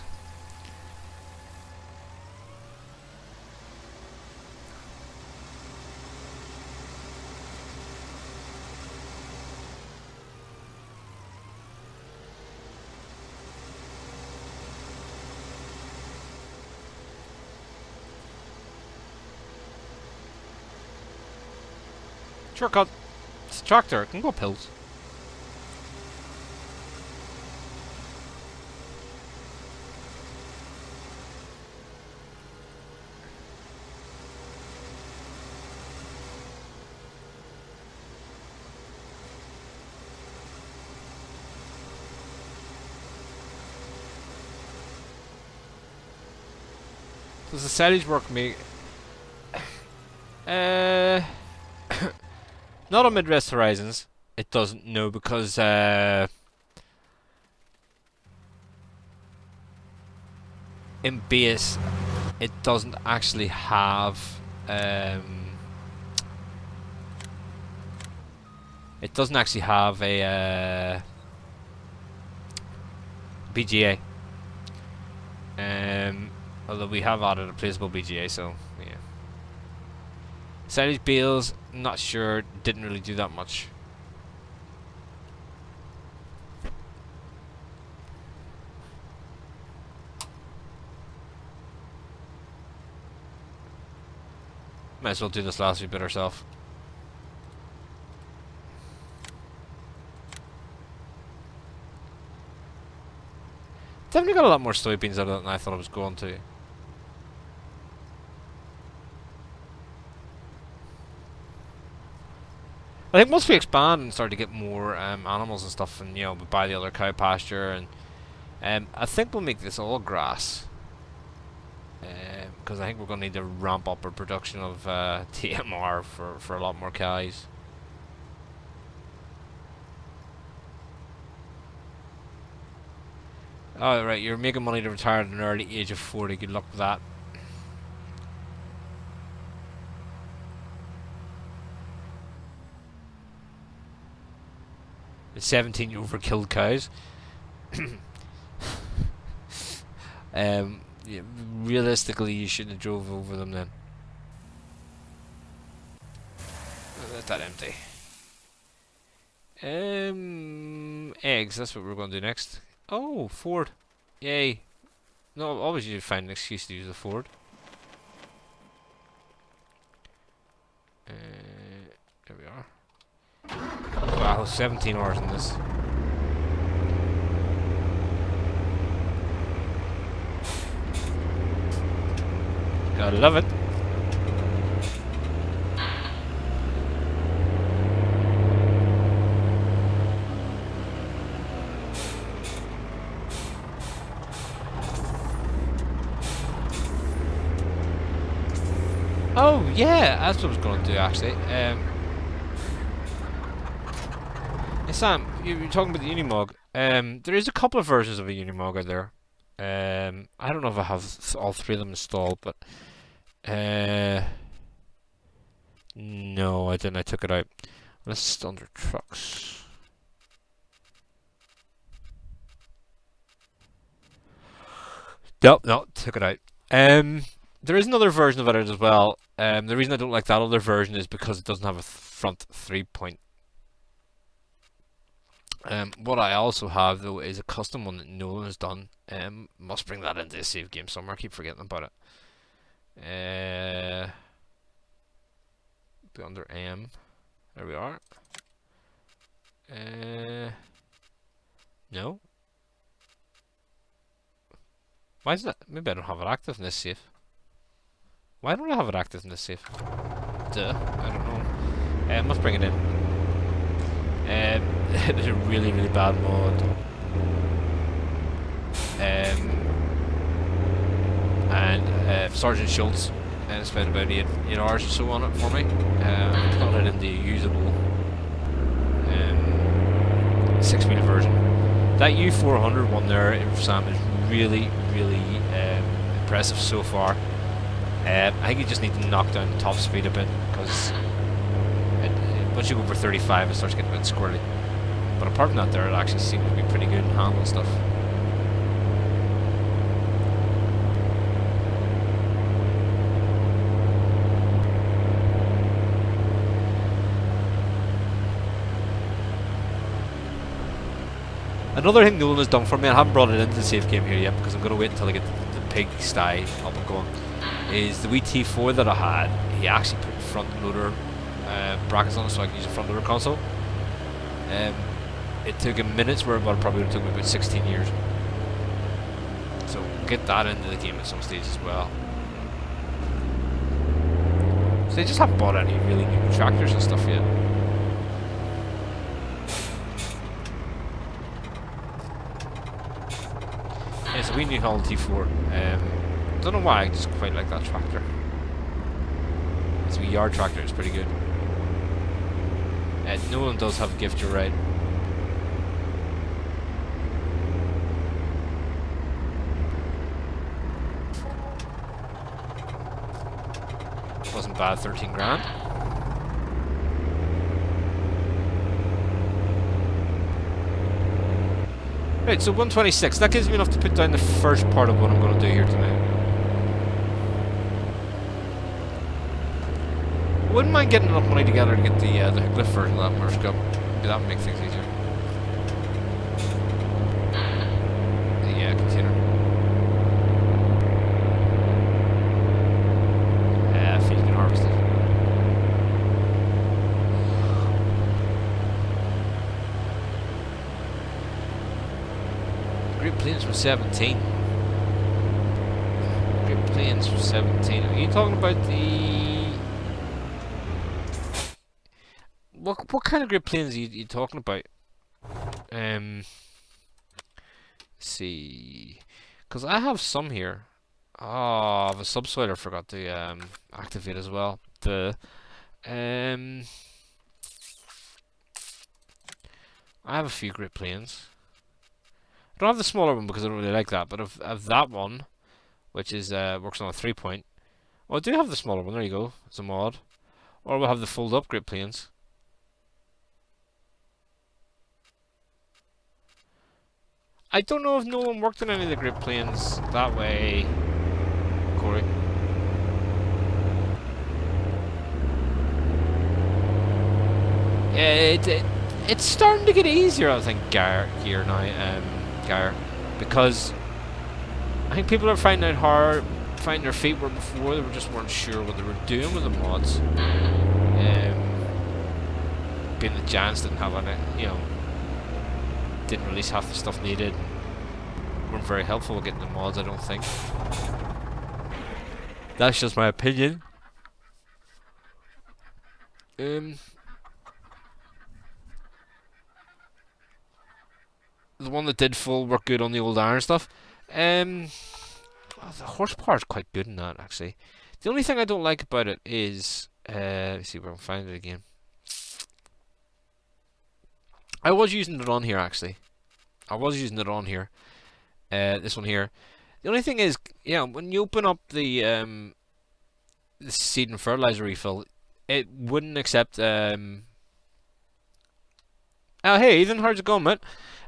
Shortcut. It's a tractor. It can go up hills. Does the silage work me? Not on Midwest Horizons. It doesn't, no, because in base it doesn't actually have a BGA. Although we have added a placeable BGA, so yeah. Silage bales, not sure, didn't really do that much. Might as well do this last wee bit ourselves. Definitely got a lot more soybeans out of it than I thought I was going to. I think once we expand and start to get more animals and stuff, and you know, we buy the other cow pasture, and I think we'll make this all grass. Because I think we're going to need to ramp up our production of TMR for a lot more cows. Oh, right, you're making money to retire at an early age of 40. Good luck with that. The 17 overkilled cows. Yeah, realistically, you shouldn't have drove over them then. Let that empty. Eggs. That's what we're going to do next. Oh, Ford. Yay. No, always you find an excuse to use the Ford. There we are. Wow, 17 hours in this. Gotta love it. Oh yeah, that's what I was going to do actually. Hey Sam, you're talking about the Unimog. There is a couple of versions of a Unimog out there. I don't know if I have all three of them installed, but no, I didn't. I took it out. Let's under trucks. Nope, no, took it out. There is another version of it as well. The reason I don't like that other version is because it doesn't have a front 3-point. What I also have though is a custom one that Nolan has done. Must bring that into a save game somewhere. I keep forgetting about it. Under M. There we are. No. Why is that? Maybe I don't have it active in this save. Why don't I have it active in this save? Duh. I don't know. Must bring it in. It was a really, really bad mod. And Sergeant Schultz spent about 8 hours or so on it for me. Got it in the usable 6-wheel version. That U400 one there, Sam, is really, really impressive so far. I think you just need to knock down the top speed a bit, because once you go over 35 it starts getting a bit squirrely. But apart from that there, it actually seems to be pretty good in handling stuff. Another thing Nolan has done for me, I haven't brought it into the save game here yet because I'm going to wait until I get the pig sty up and going, is the wee T4 that I had. He actually put front loader brackets on it so I can use a front loader console. It took him minutes, where it probably would have took me about 16 years. So we'll get that into the game at some stage as well. So they just haven't bought any really new tractors and stuff yet. Yeah, so we New Holland T4. Don't know why, I just quite like that tractor. It's a wee yard tractor, it's pretty good. Nolan does have a gift, you're right. Wasn't bad, 13 grand. Right, so 126. That gives me enough to put down the first part of what I'm going to do here tonight. I wouldn't mind getting enough money together to get the Hooklift version of that Merc up. Maybe that would make things easier. The container. Feed can harvest it. planes from 17. Great planes from 17. Are you talking about the... What kind of great planes are you talking about? Let's see... Because I have some here. Oh, I have a subsoiler I forgot to activate as well. I have a few great planes. I don't have the smaller one because I don't really like that, but of that one, which is works on a 3-point. Well, I do have the smaller one. There you go. It's a mod. Or we'll have the fold-up great planes. I don't know if no one worked on any of the great planes that way, Corey. It's starting to get easier, I think, here now, Gar, because I think people are finding their feet where before they weren't sure what they were doing with the mods. Being the Giants didn't have any, didn't release half the stuff needed. Weren't very helpful with getting the mods, I don't think. That's just my opinion. The one that did full work good on the old iron stuff. The horsepower is quite good in that, actually. The only thing I don't like about it is... let's see if I can find it again. I was using it on here, actually. I was using it on here. This one here. The only thing is, when you open up the seed and fertilizer refill, it wouldn't accept... Oh, hey, Ethan, how's it going, mate?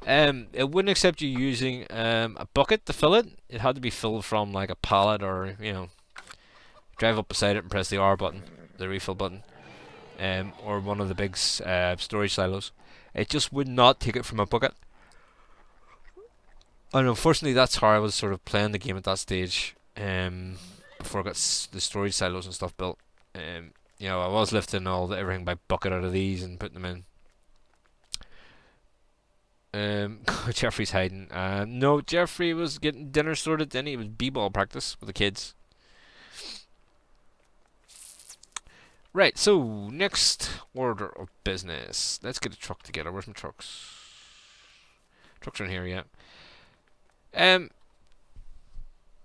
It wouldn't accept you using a bucket to fill it. It had to be filled from like a pallet, or drive up beside it and press the R button, the refill button, or one of the big storage silos. It just would not take it from a bucket. And unfortunately, that's how I was sort of playing the game at that stage. Before I got the storage silos and stuff built. I was lifting everything by bucket out of these and putting them in. Jeffrey's hiding. No, Jeffrey was getting dinner sorted, then he was b-ball practice with the kids. Right, so next order of business. Let's get a truck together. Where's my trucks? Trucks are in here, yeah.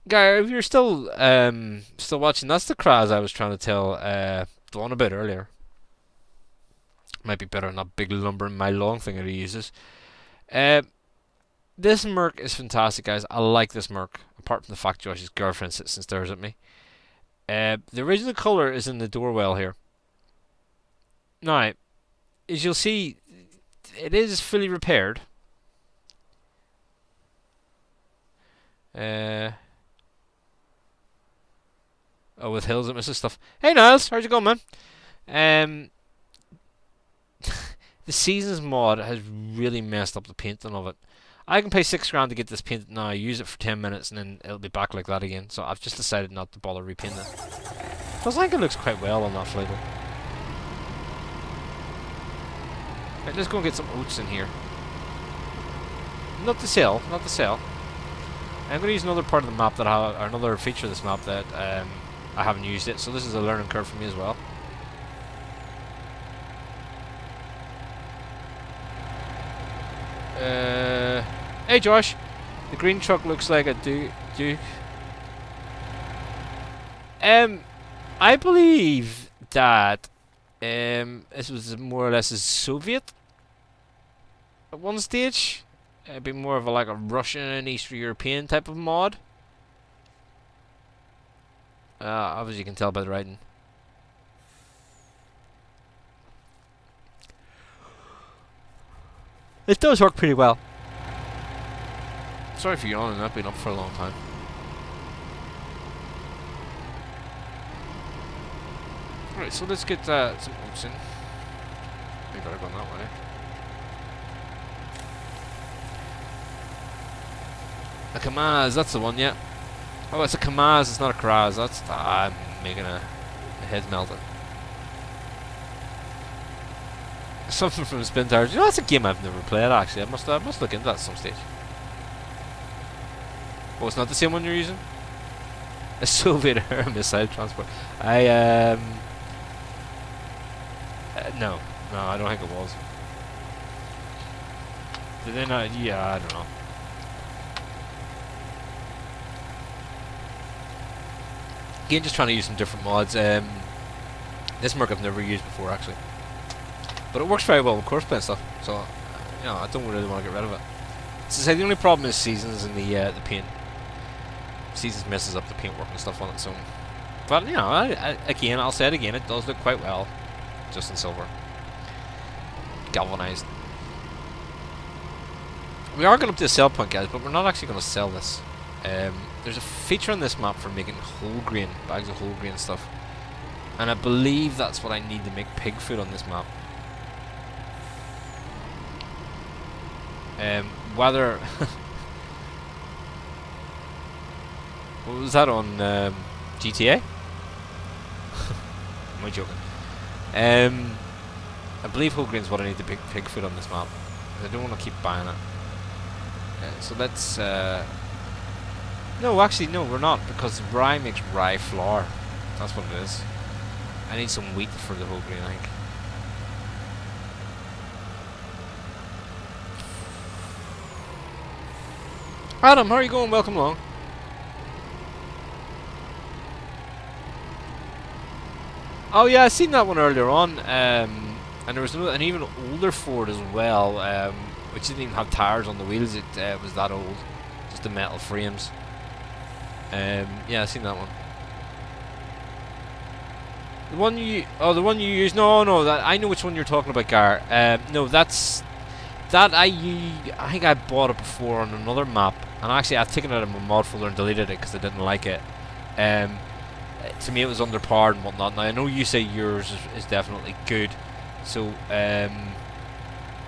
Guy, if you're still watching, that's the Kraz I was trying to tell Dawn about earlier. Might be better than that big lumbering my long thing that he uses. This Merc is fantastic, guys. I like this Merc, apart from the fact Josh's girlfriend sits and stares at me. The original colour is in the door well here. Now, as you'll see, it is fully repaired. With hills and misses stuff. Hey Niles, how's it going, man? The Seasons mod has really messed up the painting of it. I can pay $6 to get this painted now, use it for 10 minutes, and then it'll be back like that again. So I've just decided not to bother repainting it. I think it looks quite well on that flavor. Right, let's go and get some oats in here. Not to sell, not to sell. I'm going to use another part of the map that or another feature of this map that I haven't used it, so this is a learning curve for me as well. Hey Josh, the green truck looks like a Duke. I believe that this was more or less a Soviet at one stage. It'd be more of like a Russian and Eastern European type of mod. Obviously you can tell by the writing. It does work pretty well. Sorry for yawning, I've been up for a long time. Alright, so let's get some oats in. We better go that way. A Kamaz, that's the one, yeah. Oh, it's a Kamaz, it's not a Kraz. That's... I'm making a head melted. Something from Spin Tires. You know, that's a game I've never played, actually. I must look into that at some stage. Oh, it's not the same one you're using? A Soviet era missile transport. No. No, I don't think it was. Did they not? Yeah, I don't know. Again, just trying to use some different mods. This Merc I've never used before, actually. But it works very well with course play and stuff. So, you know, I don't really want to get rid of it. So, say the only problem is seasons and the paint. Seasons messes up the paintwork and stuff on it. So, but you know, again, I'll say it again. It does look quite well, just in silver, galvanized. We are going up to a sell point, guys, but we're not actually going to sell this. There's a feature on this map for making whole grain, bags of whole grain stuff, and I believe that's what I need to make pig food on this map. Whether what was that on GTA? Am I joking? I believe whole grain is what I need to make pig food on this map. I don't want to keep buying it. So let's. No, actually, no, we're not, because rye makes rye flour. That's what it is. I need some wheat for the whole grain, I think. Adam, how are you going? Welcome along. Oh yeah, I seen that one earlier on, and there was an even older Ford as well, which didn't even have tires on the wheels. It was that old, just the metal frames. Yeah, I seen that one. The one you use. No, that I know which one you're talking about, Gar. No, that's that I think I bought it before on another map, and actually I've taken it out of my mod folder and deleted it because I didn't like it. To me, it was underpowered and whatnot. Now I know you say yours is definitely good, so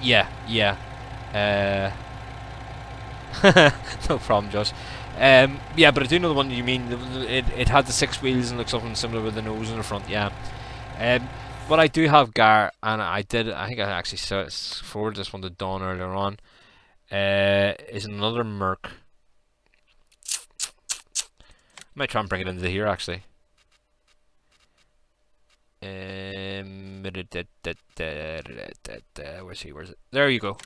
yeah. No problem, Josh. Yeah, but I do know the one you mean. It had the 6 wheels and looks something similar with the nose in the front. Yeah. What I do have, Gar, and I think I actually forwarded this one to Dawn earlier on. Is another Merc. I might try and bring it into here actually. Where's it? There you go.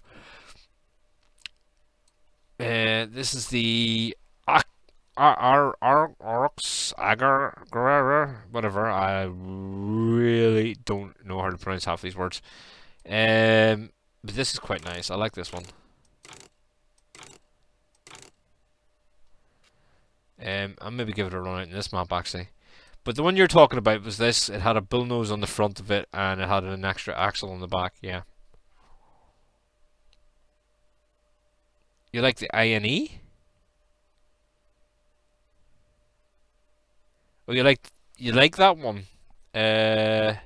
This is the Arx Agar whatever. I really don't know how to pronounce half these words. But this is quite nice. I like this one. I'll maybe give it a run out in this map actually. But the one you're talking about was this. It had a bullnose on the front of it, and it had an extra axle on the back. Yeah. You like the INE? Oh, you like that one? This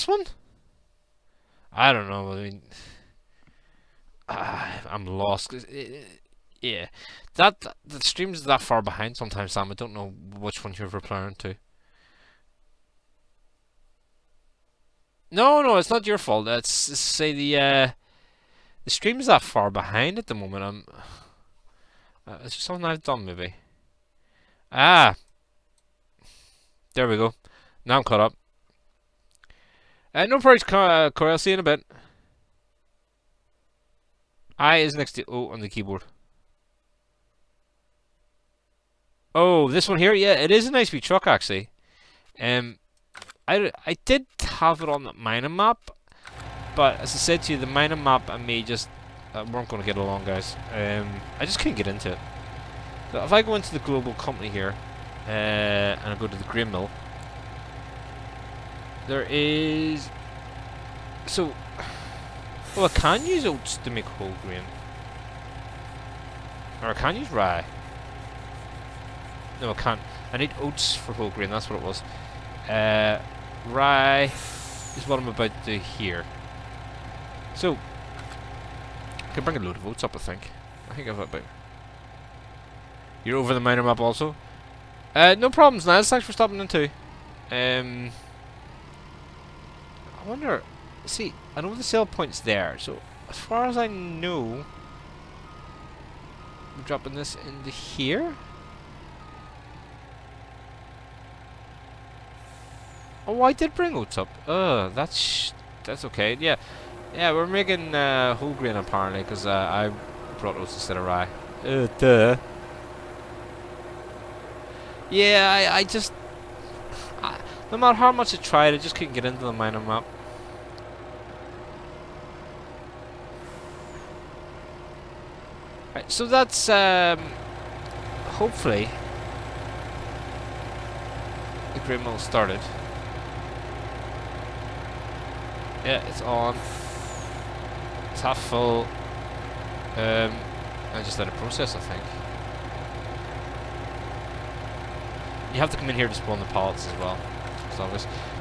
one? I don't know. I mean, I'm lost. Yeah, the stream's that far behind sometimes, Sam. I don't know which one you're replying to. No, it's not your fault. It's say the stream's that far behind at the moment. It's just something I've done maybe. Ah, there we go. Now I'm caught up. No worries, Corey. I'll see you in a bit. I is next to O on the keyboard. Oh, this one here? Yeah, it is a nice wee truck, actually. I did have it on the mining map, but as I said to you, the mining map and me just weren't going to get along, guys. I just couldn't get into it. So if I go into the global company here, and I go to the grain mill, there is... So... Well, I can use oats to make whole grain. Or I can use rye. No, I can't. I need oats for whole grain, that's what it was. Rye is what I'm about to do here. So, I can bring a load of oats up, I think. I think I've got about... You're over the miner map also? No problems, Niles. Thanks for stopping in too. I wonder... See, I know the sell point's there, so as far as I know... We're dropping this into here. Oh, I did bring oats up. That's okay. Yeah, yeah, we're making whole grain apparently because I brought oats instead of rye. Duh. Yeah, I just no matter how much I tried, I just couldn't get into the minor map. Right, so that's hopefully the grain mill started. Yeah, it's on. It's half full. I just let it process, I think. You have to come in here to spawn the pallets as well. So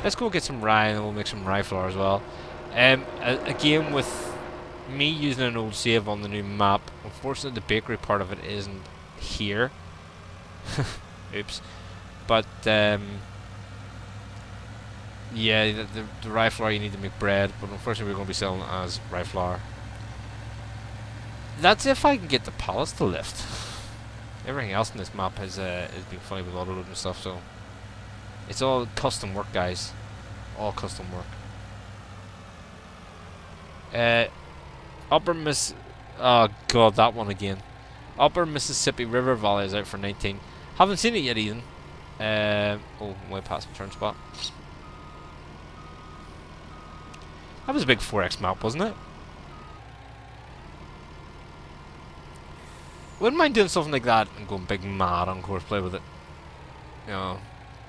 let's go get some rye and then we'll make some rye flour as well. Again, with me using an old save on the new map, unfortunately the bakery part of it isn't here. Oops. But yeah, the rye flour you need to make bread, but unfortunately we're going to be selling it as rye flour. That's if I can get the pallets to lift. Everything else in this map has been funny with autoload and stuff, so it's all custom work, guys. All custom work. Oh god, that one again. Upper Mississippi River Valley is out for 19. Haven't seen it yet, Ethan. Oh, way past my turn spot. That was a big 4x map, wasn't it? Wouldn't mind doing something like that and going big mad on courseplay with it. You know,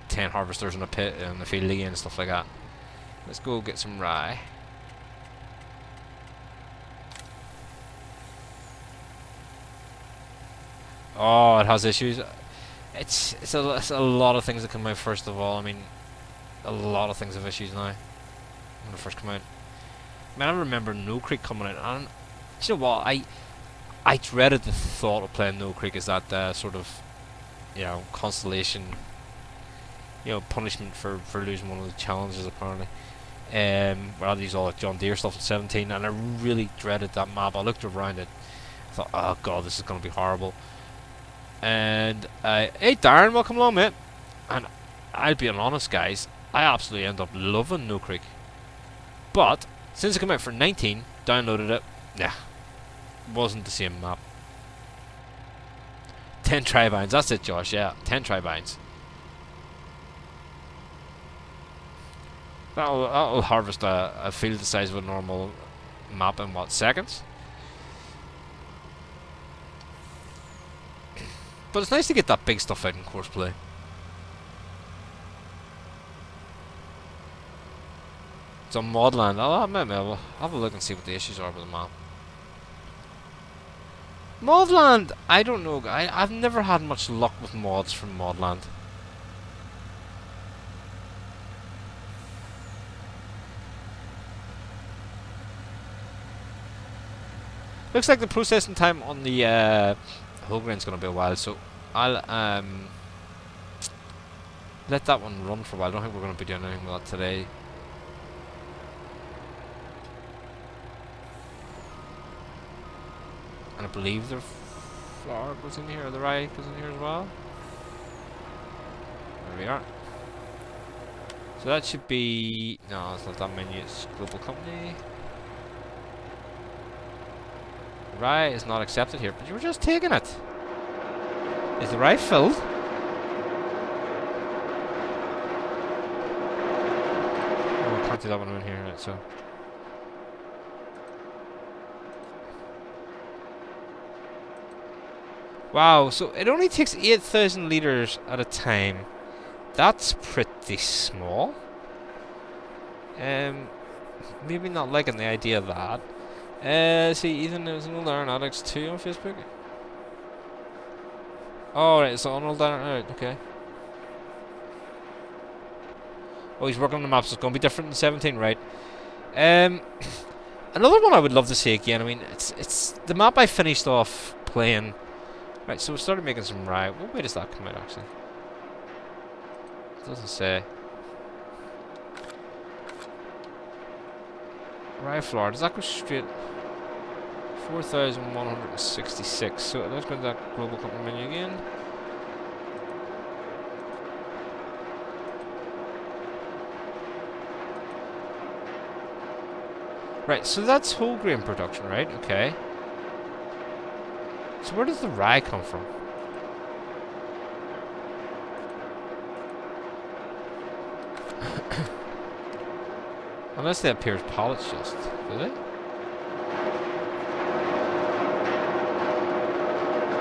10 harvesters in a pit and a field and stuff like that. Let's go get some rye. Oh, it has issues. It's a lot of things that come out first of all. I mean, a lot of things have issues now when it first come out. I mean, I remember No Creek coming out, and do you know what? I dreaded the thought of playing No Creek as that sort of, you know, constellation, you know, punishment for losing one of the challenges apparently. Where I had to use all like John Deere stuff at 17, and I really dreaded that map. I looked around it, I thought, oh god, this is gonna be horrible. And hey Darren, welcome along, mate. And I'll be honest, guys, I absolutely end up loving No Creek. But since it came out for 19, downloaded it, yeah, wasn't the same map. 10 tribines, that's it, Josh. Yeah, 10 tribines. That'll harvest a field the size of a normal map in what, seconds? But it's nice to get that big stuff out in courseplay. It's on Modland. I'll have a look and see what the issues are with the map. Modland! I don't know. I've never had much luck with mods from Modland. Looks like the processing time on the whole grain's gonna be a while, so I'll let that one run for a while. I don't think we're gonna be doing anything with that today. And I believe the flour goes in here, or the rye goes in here as well. There we are. So that should be... no, it's not that menu, it's global company. Rye is not accepted here, but you were just taking it. Is the rye filled? Oh, I can't do that one in here, right, so... wow, so it only takes 8,000 litres at a time. That's pretty small. Maybe not liking the idea of that. See, Ethan, there's an old Iron Addicts 2 on Facebook. Oh, right, so on old Iron, right, okay. Oh, he's working on the maps, so it's going to be different in 17, right? Another one I would love to see again, I mean, it's the map I finished off playing. Right, so we started making some rye. What way does that come out, actually? It doesn't say. Rye flour, does that go straight 4,166. So let's go to that global company menu again. Right, so that's whole grain production, right? Okay. So where does the rye come from? Unless they appear as pallets just, do they?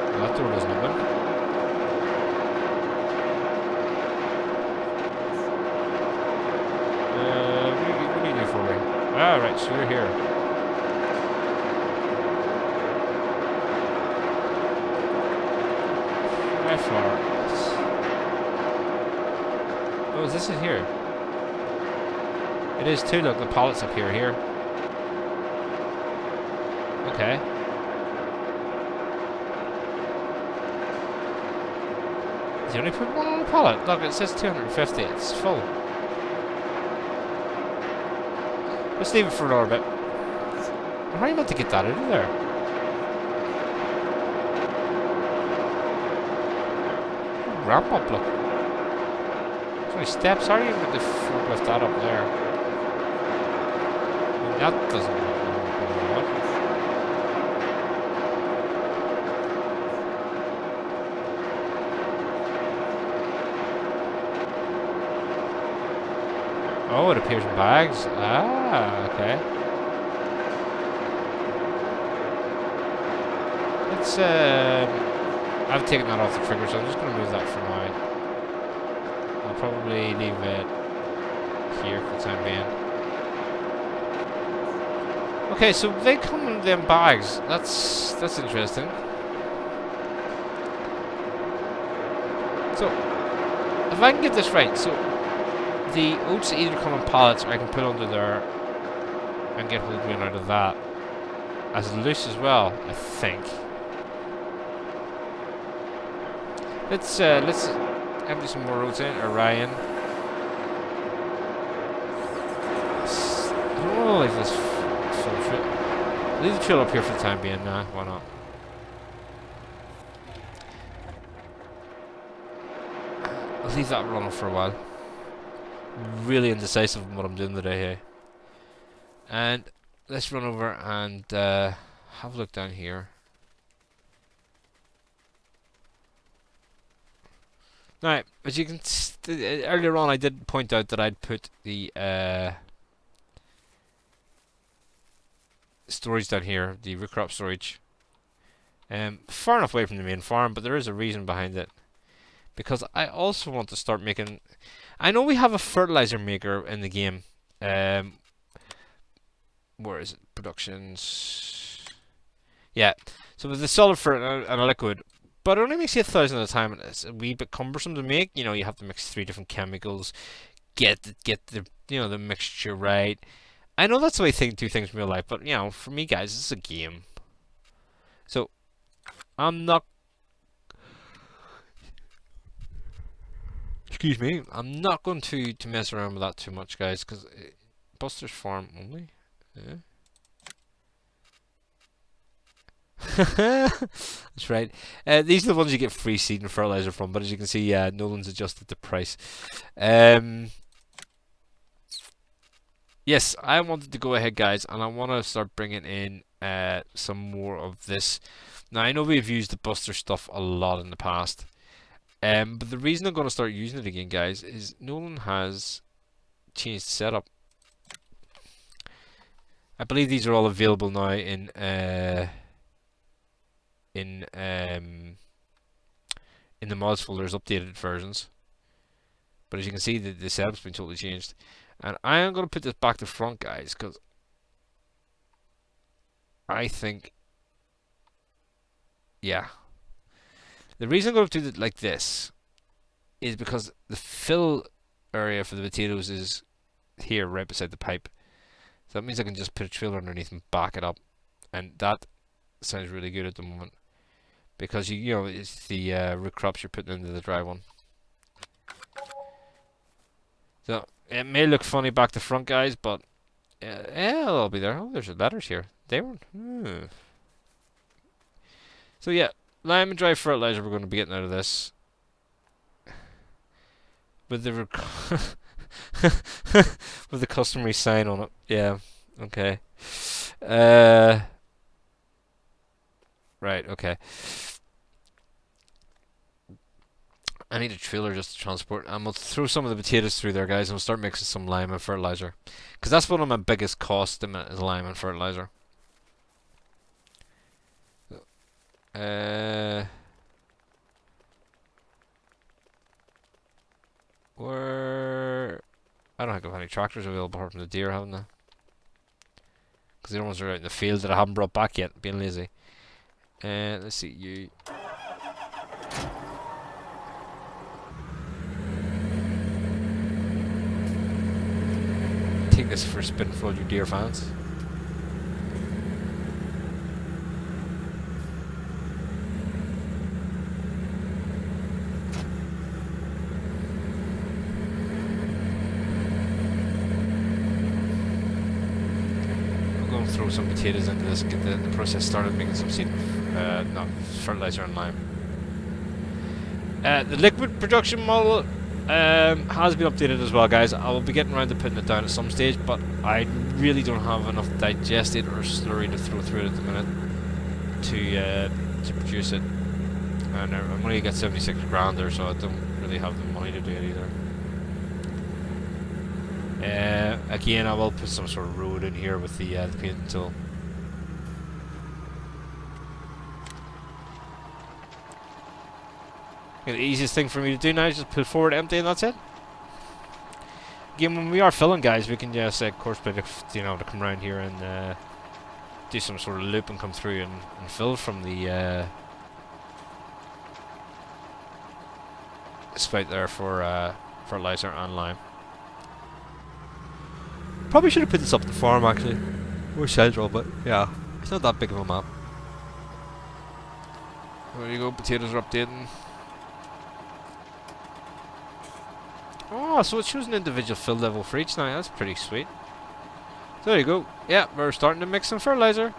Well, that door doesn't open. What do you do for me? Ah, right, so you're here. Rye flour. Oh, is this in here? It is too, look, the pallets up here. Okay. Did you only put one on a pallet? Look, it says 250, it's full. Let's leave it for another bit. How are you about to get that out of there? Ramp up, look. So many steps, how are you going to lift that up there? I mean, that doesn't work. Oh, it appears in bags. Ah, okay. Let's, I've taken that off the trigger, so I'm just going to move that for now. I'll probably leave it here for the time being. Okay, so they come in them bags. That's interesting. So, if I can get this right, so the oats either come in pallets or I can put under there and get whole grain out of that as loose as well, I think. Let's empty some more oats in, or Ryan. I don't want to leave this full trip. Leave the trail up here for the time being, nah, why not? I'll leave that running for a while. Really indecisive in what I'm doing today, hey. And let's run over and have a look down here. Now, as you can earlier on, I did point out that I'd put the storage down here, the root crop storage, far enough away from the main farm, but there is a reason behind it. Because I also want to start making... I know we have a fertilizer maker in the game. Where is it? Productions. Yeah. So with the solid and a liquid, but it only makes you 1,000 at a time, and it's a wee bit cumbersome to make. You know, you have to mix 3 different chemicals, get the the mixture right. I know that's the way I do things in real life, but you know, for me, guys, this is a game. So I'm not. Excuse me. I'm not going to mess around with that too much, guys, because Buster's Farm only. Yeah. That's right. These are the ones you get free seed and fertilizer from, but as you can see, Nolan's adjusted the price. Yes, I wanted to go ahead, guys, and I want to start bringing in some more of this. Now, I know we've used the Buster stuff a lot in the past, but the reason I'm going to start using it again, guys, is Nolan has changed the setup. I believe these are all available now in the mods folders, updated versions. But as you can see, the setup's been totally changed. And I am going to put this back to front, guys, because I think, yeah. The reason I'm going to do it like this is because the fill area for the potatoes is here, right beside the pipe. So that means I can just put a trailer underneath and back it up. And that sounds really good at the moment. Because, you know, it's the root crops you're putting into the dry one. So, it may look funny back to front, guys, but yeah, it'll be there. Oh, there's letters here. They were... So yeah, lime and dry fertilizer we're going to be getting out of this. With the with the customary sign on it. Yeah. Okay. Right. Okay. I need a trailer just to transport. And we'll throw some of the potatoes through there, guys, and we'll start mixing some lime and fertilizer. Because that's one of my biggest costs is lime and fertilizer. Where I don't think I have any tractors available apart from the deer, haven't they? Because the other ones are out in the field that I haven't brought back yet, being lazy. Let's see, you. Take this for a spin for all you deer fans. Throw some potatoes into this, get the process started, making some seed, fertilizer and lime. The liquid production model has been updated as well, guys. I will be getting around to putting it down at some stage, but I really don't have enough digestate or slurry to throw through it at the minute to produce it. And I'm only get 76 grand there, so I don't really have the money to do it either. Again, I will put some sort of road in here with the painting tool. The easiest thing for me to do now is just pull forward empty and that's it. Again, when we are filling, guys, we can just course play to come around here and do some sort of loop and come through and fill from the spout there for fertilizer and lime. Probably should have put this up the farm actually, or central, but yeah, it's not that big of a map. There you go, potatoes are updating. Oh, so it shows an individual fill level for each now. That's pretty sweet. So there you go. Yeah, we're starting to mix some fertilizer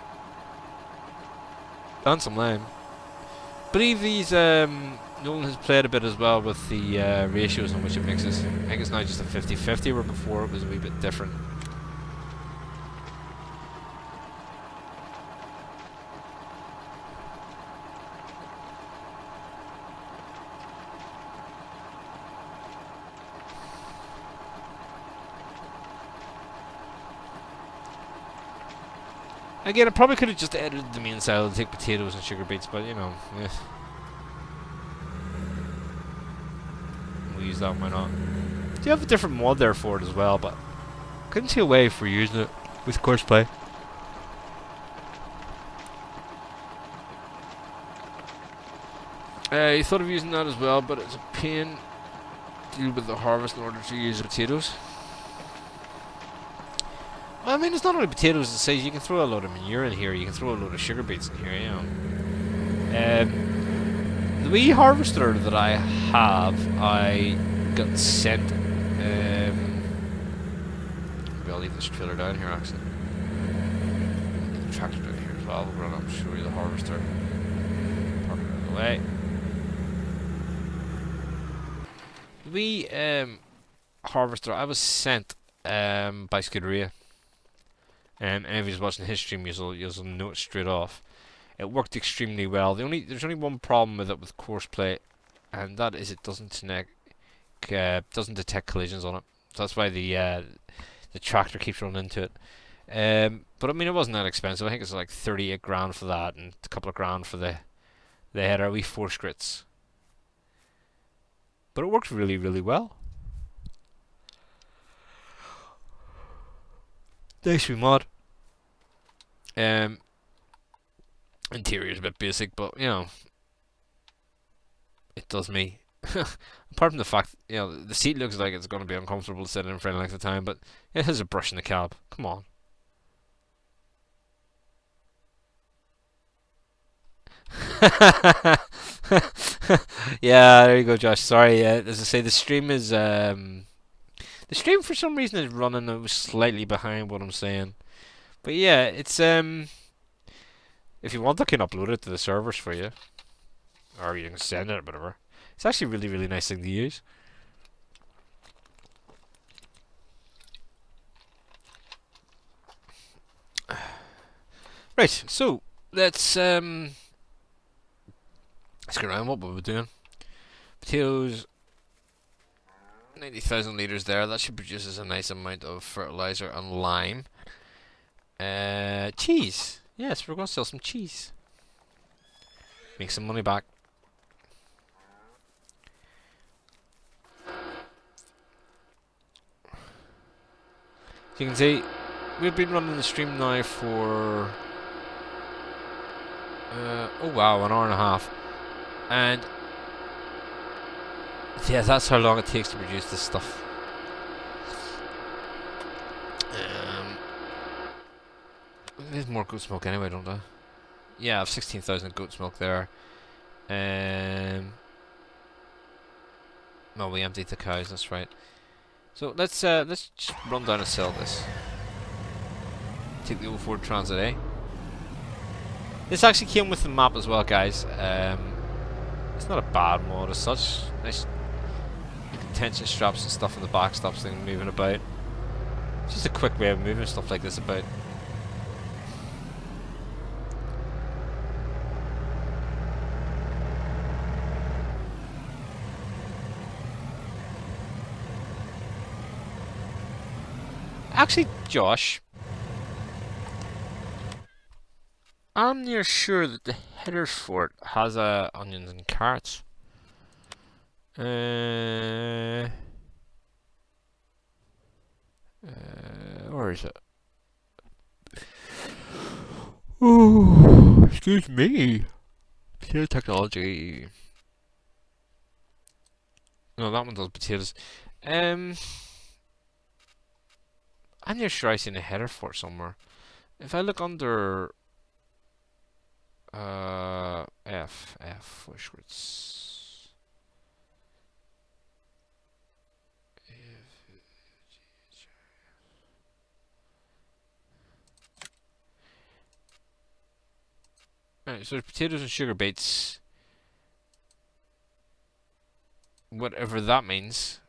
and some lime. I believe these Nolan has played a bit as well with the ratios on which it mixes. I think it's now just a 50-50, where before it was a wee bit different. Again, I probably could have just edited the main style to take potatoes and sugar beets, but you know, we'll use that, why not? Do you have a different mod there for it as well, but couldn't see a way for using it with courseplay. You thought of using that as well, but it's a pain to deal with the harvest in order to use the potatoes. I mean, it's not only potatoes. It says you can throw a load of manure in here. You can throw a load of sugar beets in here. You know, the wee harvester that I have, I got sent. Maybe I'll leave this trailer down here. Actually, leave the tractor down here as well. We'll run up and show you the harvester. Park it out of the way. The wee harvester I was sent by Scuderia. And if you're watching his stream, you'll know it straight off. It worked extremely well. There's only one problem with it with courseplay, and that is it doesn't detect collisions on it. So that's why the tractor keeps running into it. But I mean, it wasn't that expensive. I think it's like 38 grand for that, and a couple of grand for the header. We 4 scrits, but it worked really, really well. Nice wee mod. Interior's a bit basic, but you know, it does me. Apart from the fact, you know, the seat looks like it's going to be uncomfortable to sit in for any length of time, but it has a brush in the cab. Come on. Yeah, there you go, Josh. Sorry, as I say, the stream is the stream for some reason is running. It was slightly behind what I'm saying, but yeah, it's If you want, I can upload it to the servers for you, or you can send it or whatever. It's actually a really, really nice thing to use. Right, so let's get around what we were doing. Potatoes, 90,000 litres there. That should produce us a nice amount of fertilizer and lime. Cheese. Yes, we're going to sell some cheese. Make some money back. As you can see, we've been running the stream now for oh wow, an hour and a half. And yeah, that's how long it takes to produce this stuff. There's more goat's milk anyway, don't I? Yeah, I have 16,000 goat's milk there. No, we emptied the cows. That's right. So let's just run down and sell this. Take the old Ford Transit A. This actually came with the map as well, guys. It's not a bad mod as such. Nice tension straps and stuff in the back stops things moving about. It's just a quick way of moving stuff like this about. Actually, Josh, I'm near sure that the headers for it has onions and carrots. Where is it? Oh, excuse me. Potato technology. No, that one does potatoes. I'm near sure I seen a header for it somewhere. If I look under F, which words? Right, so there's potatoes and sugar beets. Whatever that means.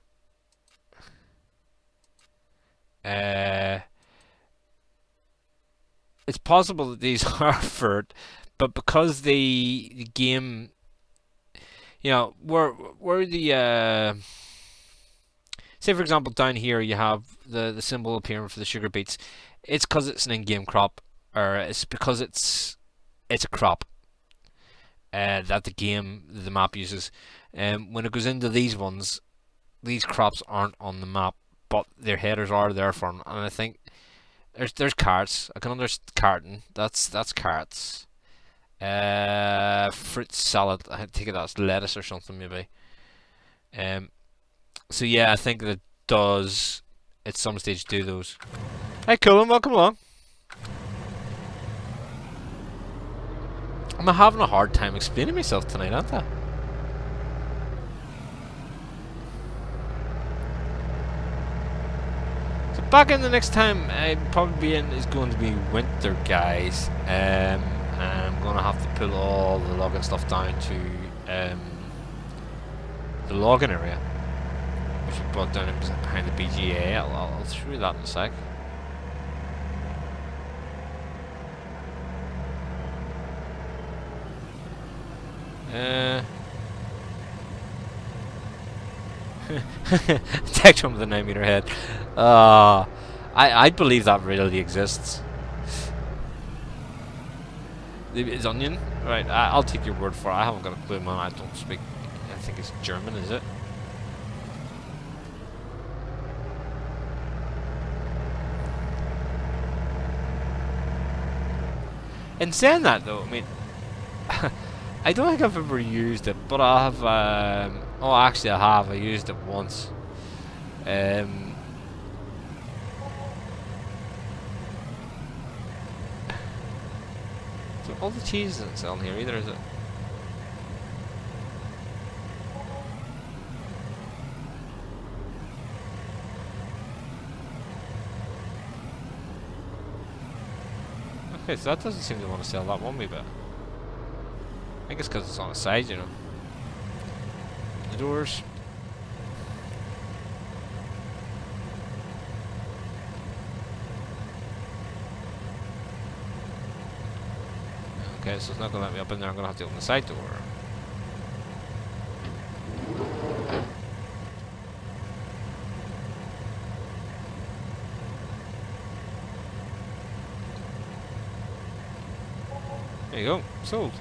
It's possible that these are for it, but because the game, you know, where the say for example down here you have the symbol appearing for the sugar beets, it's because it's an in-game crop, or it's because it's a crop that the map uses. When it goes into these ones, these crops aren't on the map, but their headers are there for them, and I think there's carrots. I can understand carton. That's carrots. Fruit salad. I take it that's lettuce or something maybe. So yeah, I think that does at some stage do those. Hey, Colin, welcome along. I'm having a hard time explaining myself tonight, aren't I? So back in the next time I'm probably be in is going to be winter, guys. And I'm gonna have to pull all the logging stuff down to the logging area, which we brought down behind the BGA. I'll show you that in a sec. Tectron with a 9-meter head. I believe that really exists. It's onion? Right, I'll take your word for it. I haven't got a clue, man. I don't speak. I think it's German, is it? In saying that, though, I mean, I don't think I've ever used it, but I have. Oh, actually, I have. I used it once. So all the cheese isn't selling here either, is it? Okay, so that doesn't seem to want to sell that one wee bit. I think it's because it's on the side, you know. The doors. Okay, so it's not going to let me up in there. I'm going to have to open the side door. There you go. Sold.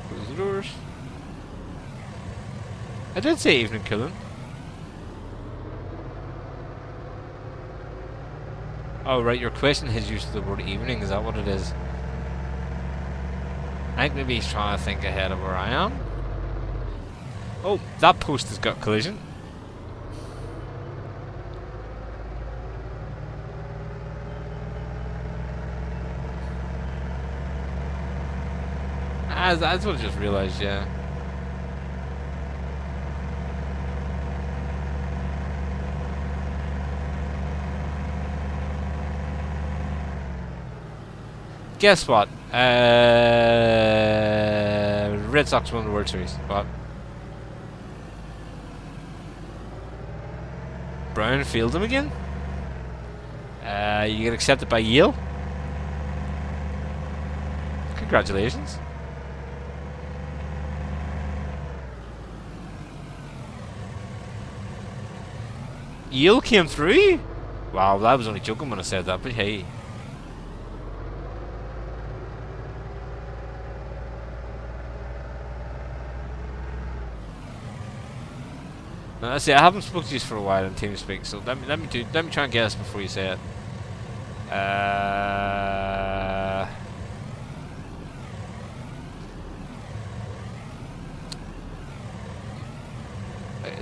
Close the doors. I did say evening killing. Oh, right, your question has used the word evening. Is that what it is? I think maybe he's trying to think ahead of where I am. Oh, that post has got collision. That's what I just realised, yeah. Guess what? Red Sox won the World Series. What? Brown failed them again? You get accepted by Yale? Congratulations. Yale came through? Wow, I was only joking when I said that, but hey. Now, see, I haven't spoken to you for a while in TeamSpeak, so let me try and guess before you say it.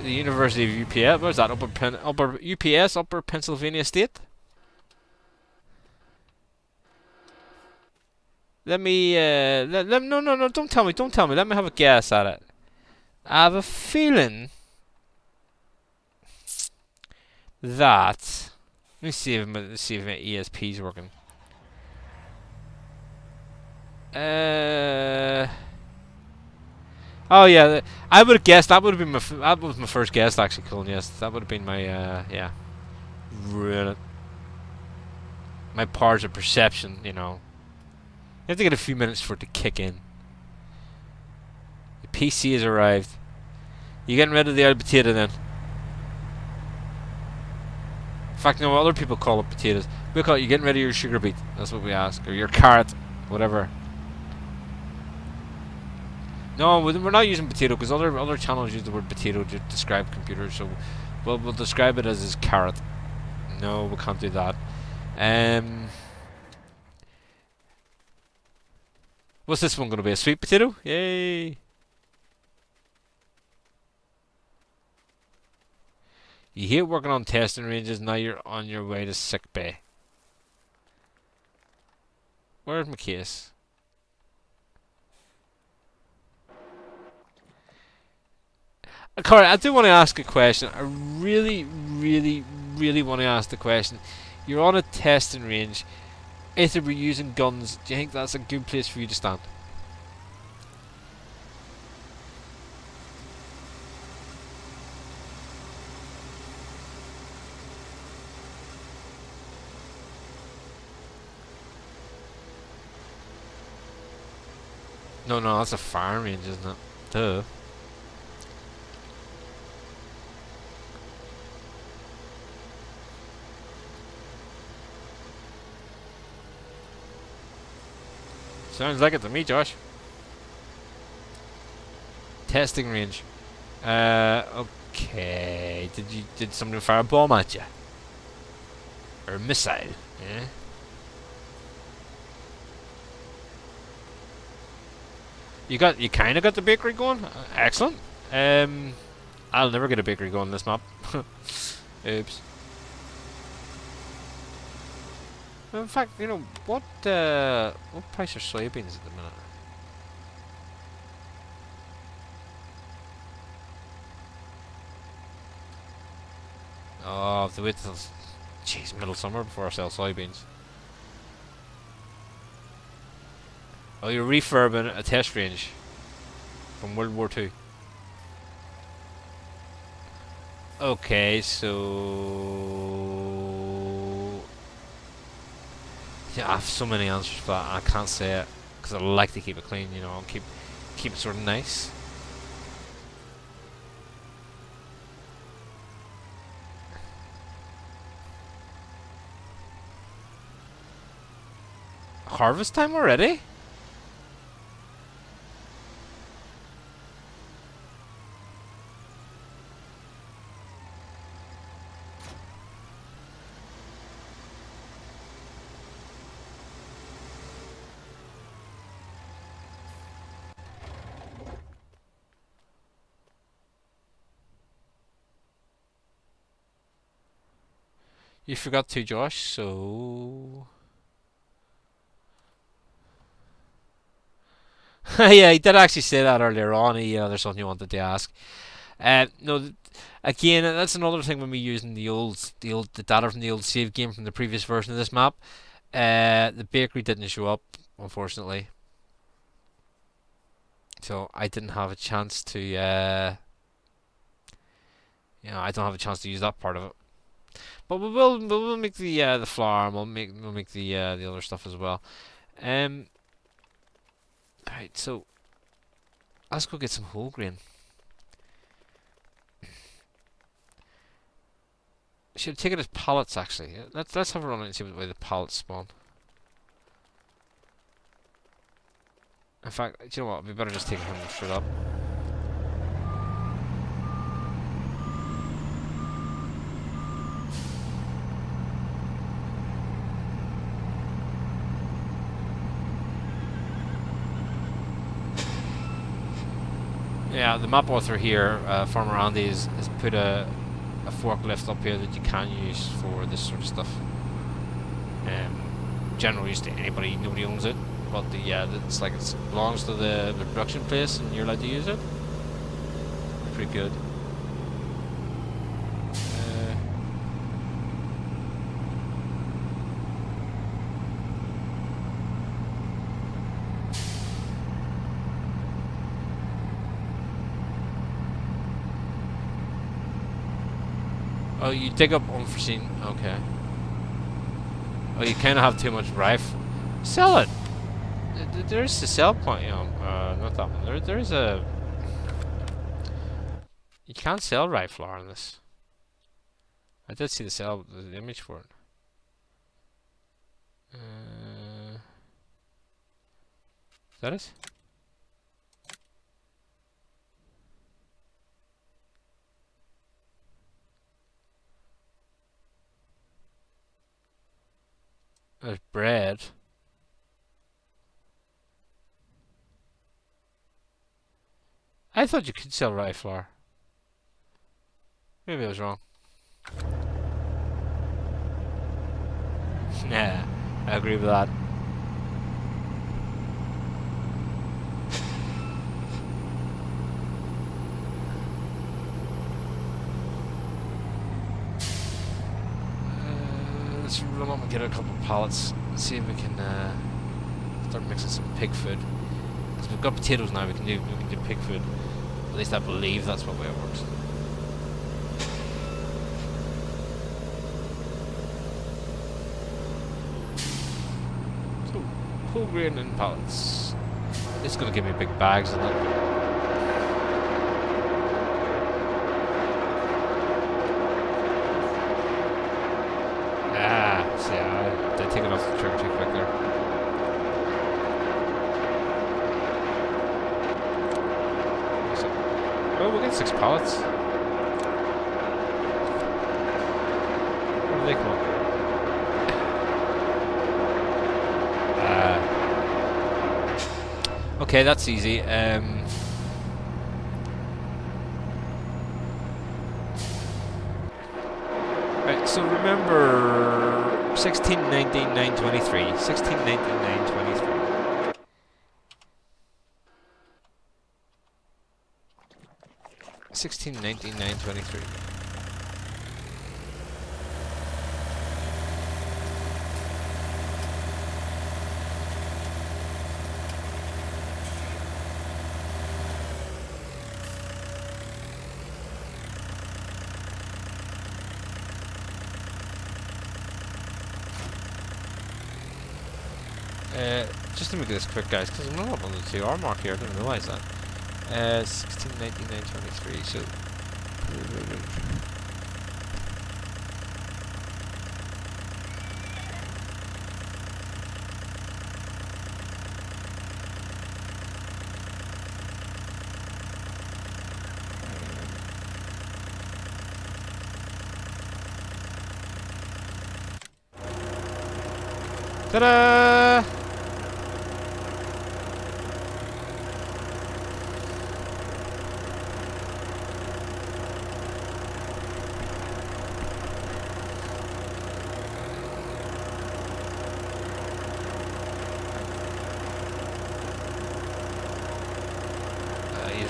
The University of UPS. Where's that? Upper UPS, Upper Pennsylvania State. Let me. No, don't tell me. Don't tell me. Let me have a guess at it. I have a feeling that. Let me see if my ESP is working. Oh yeah, I would have guessed that would have been that was my first guess actually, Colin. Yes, that would have been my yeah. Really, my powers of perception. You know, you have to get a few minutes for it to kick in. The PC has arrived. You getting rid of the old potato then? In fact, no, other people call it potatoes. We call it you getting rid of your sugar beet. That's what we ask, or your carrot, whatever. No, we're not using potato because other channels use the word potato to describe computers. So, we'll describe it as carrot. No, we can't do that. What's this one going to be? A sweet potato? Yay! You hate working on testing ranges. Now you're on your way to sick bay. Where's my case? Corey, I do want to ask a question. I really want to ask the question. You're on a testing range. If they were using guns, do you think that's a good place for you to stand? No, that's a firing range, isn't it? Duh. Sounds like it to me, Josh. Testing range. Okay. Did somebody fire a bomb at you? Or a missile? Yeah. You kind of got the bakery going. Excellent. I'll never get a bakery going on this map. Oops. In fact, you know what price are soybeans at the minute? Oh, I have to wait till, jeez, middle summer before I sell soybeans. Oh, you're refurbing a test range from World War Two. Okay, so yeah, I have so many answers for that. I can't say it because I like to keep it clean, you know, and keep it sort of nice. Harvest time already? You forgot to, Josh, so... Yeah, he did actually say that earlier on. There's something you wanted to ask. No, again, that's another thing when we using the data from the old save game from the previous version of this map. The bakery didn't show up, unfortunately, so I didn't have a chance to. I don't have a chance to use that part of it. But we'll make the flour, and we'll make the other stuff as well. Alright, so let's go get some whole grain. Should take it as pallets actually. Let's have a run and see what way the pallets spawn. In fact, do you know what? We better just take him straight up. Yeah, the map author here, Farmer Andy, has put a forklift up here that you can use for this sort of stuff. General use to anybody, nobody owns it, but it's like it belongs to the production place and you're allowed to use it. Pretty good. Oh, you dig up unforeseen. Okay. Oh, you kind of have too much rife. Sell it. There's the sell point. Not that one. There's a. You can't sell rye flour on this. I did see the image for it. Is that it? There's bread. I thought you could sell rye flour. Maybe I was wrong. Nah, I agree with that. Let's run up and get a couple of pallets. See if we can start mixing some pig food. Because we've got potatoes now, we can do pig food. At least I believe that's what way it works. So, whole grain and pallets. It's gonna give me big bags, isn't it? I take it off the trigger too quick there. Oh, we'll get 6 pallets. Where do they come up? Okay, that's easy. Right, so remember 16, 19, 9, 23. 16, 19, 9, 23. Just let me get this quick, guys, because I'm not up on the 2 hour mark here. I didn't realise that. 16, 19, 9, 23. So. Ta-da!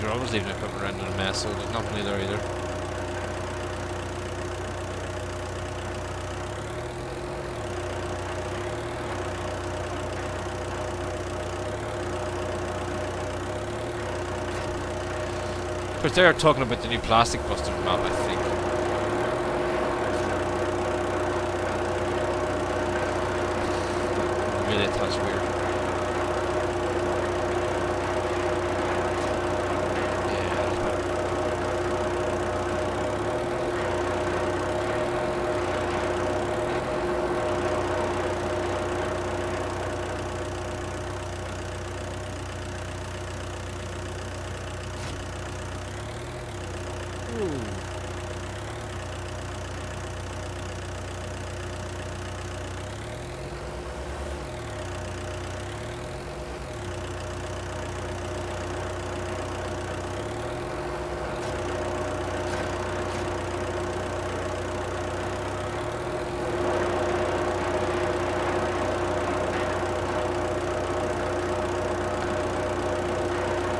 You're always leaving equipment around in a mess, so there's nothing there either. Because they're talking about the new plastic buster map, I think. Really, that's weird.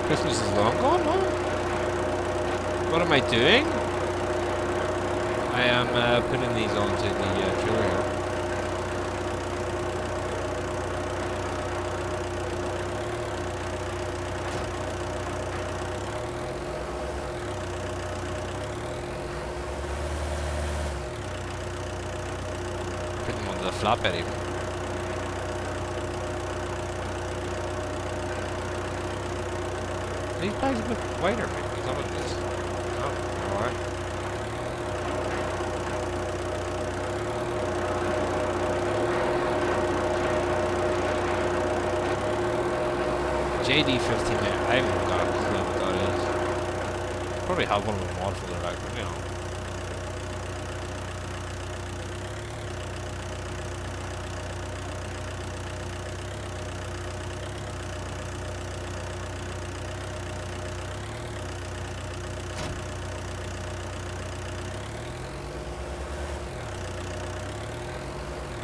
Christmas is long gone, huh? What am I doing? I am putting these onto the trailer here. Putting them onto the flatbed even. These bags are a bit wider, maybe. Is that what it is? Oh, alright. JD15, I haven't got a clue what that is. Probably have one of them mod for the back, but you know.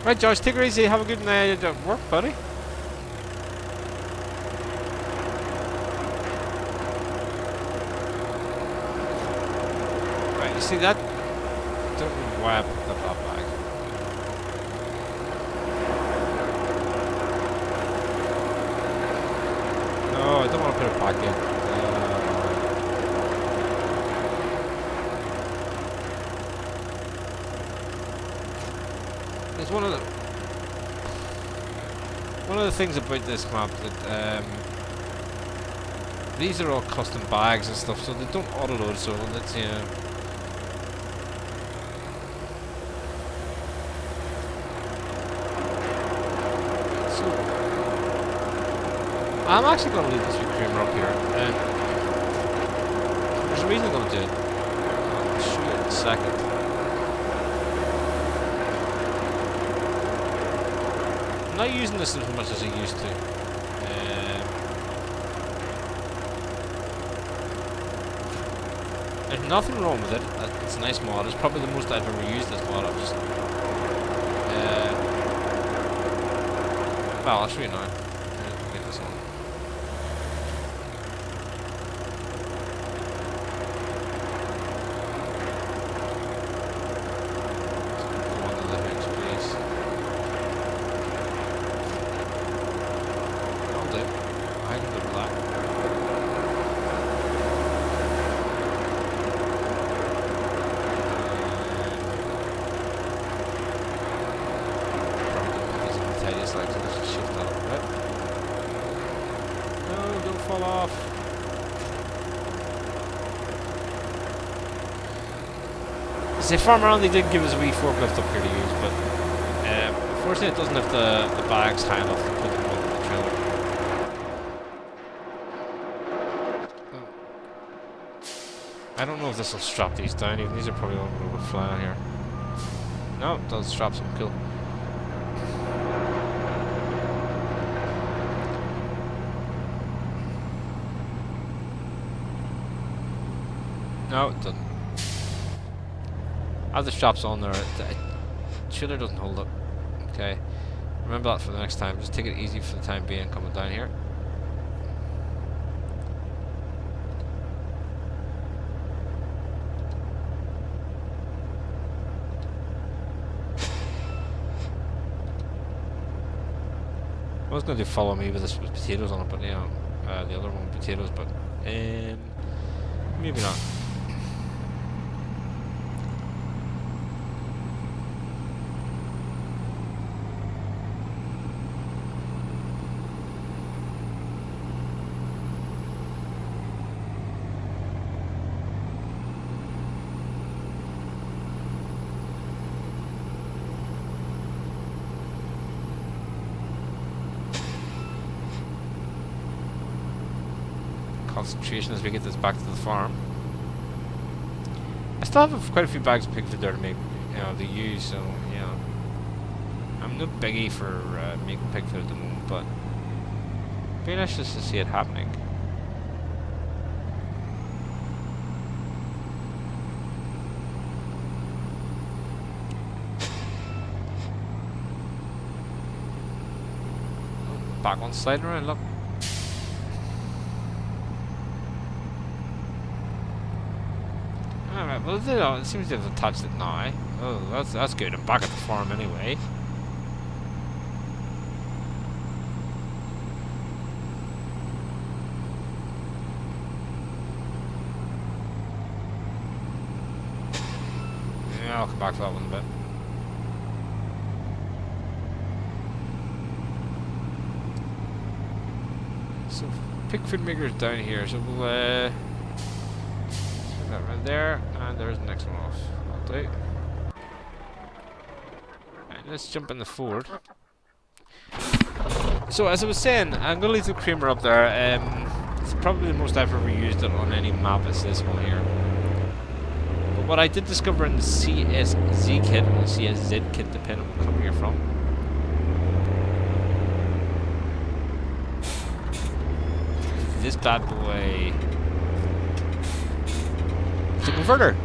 Right, Josh, take it easy. Have a good night at work, buddy. Right, you see that? Don't know why I put that back. No, I don't want to put it back in. It's one of the things about this map that these are all custom bags and stuff, so they don't auto load. So let's so I'm actually going to leave this recruiter up here, and there's a reason I'm going to do it. I'll show you in a second. I'm not using this as much as I used to. There's nothing wrong with it. It's a nice mod. It's probably the most I've ever used this mod. I've just well, I'll show you now. Let me get this on. Go on to the hooks, please. I'll do. I can do that. Probably don't want these on the tidiest, like, so let's just shift that up a bit. fall off. See, Farmer only did give us a wee forklift up here to use, but unfortunately it doesn't have the bags high enough to put them on the trailer. I don't know if this will strap these down, even these are probably all going to fly on here. No, it does strap some, cool. No, it doesn't. I have the straps on there. The trailer doesn't hold up. Okay. Remember that for the next time. Just take it easy for the time being coming down here. I was going to do follow me with this with potatoes on it, but yeah, the other one with potatoes, but maybe not. Concentration as we get this back to the farm. I still have quite a few bags of pig food there to make, to use. So yeah, I'm no biggie for making pig food at the moment, but it'd be nice just to see it happening. Back on sliding around, look. Alright, well, it seems to have touched it now. Oh, that's good. I'm back at the farm anyway. Yeah, I'll come back to that one in a bit. So, pig food maker's down here, so we'll, that right there, and there's the next one off. That'll do. Right, let's jump in the Ford. So, as I was saying, I'm going to leave the creamer up there. It's probably the most I've ever used it on any map is this one here. But what I did discover in the CSZ kit, or the CSZ kit, depending on what company you're from, this bad boy. It's a converter.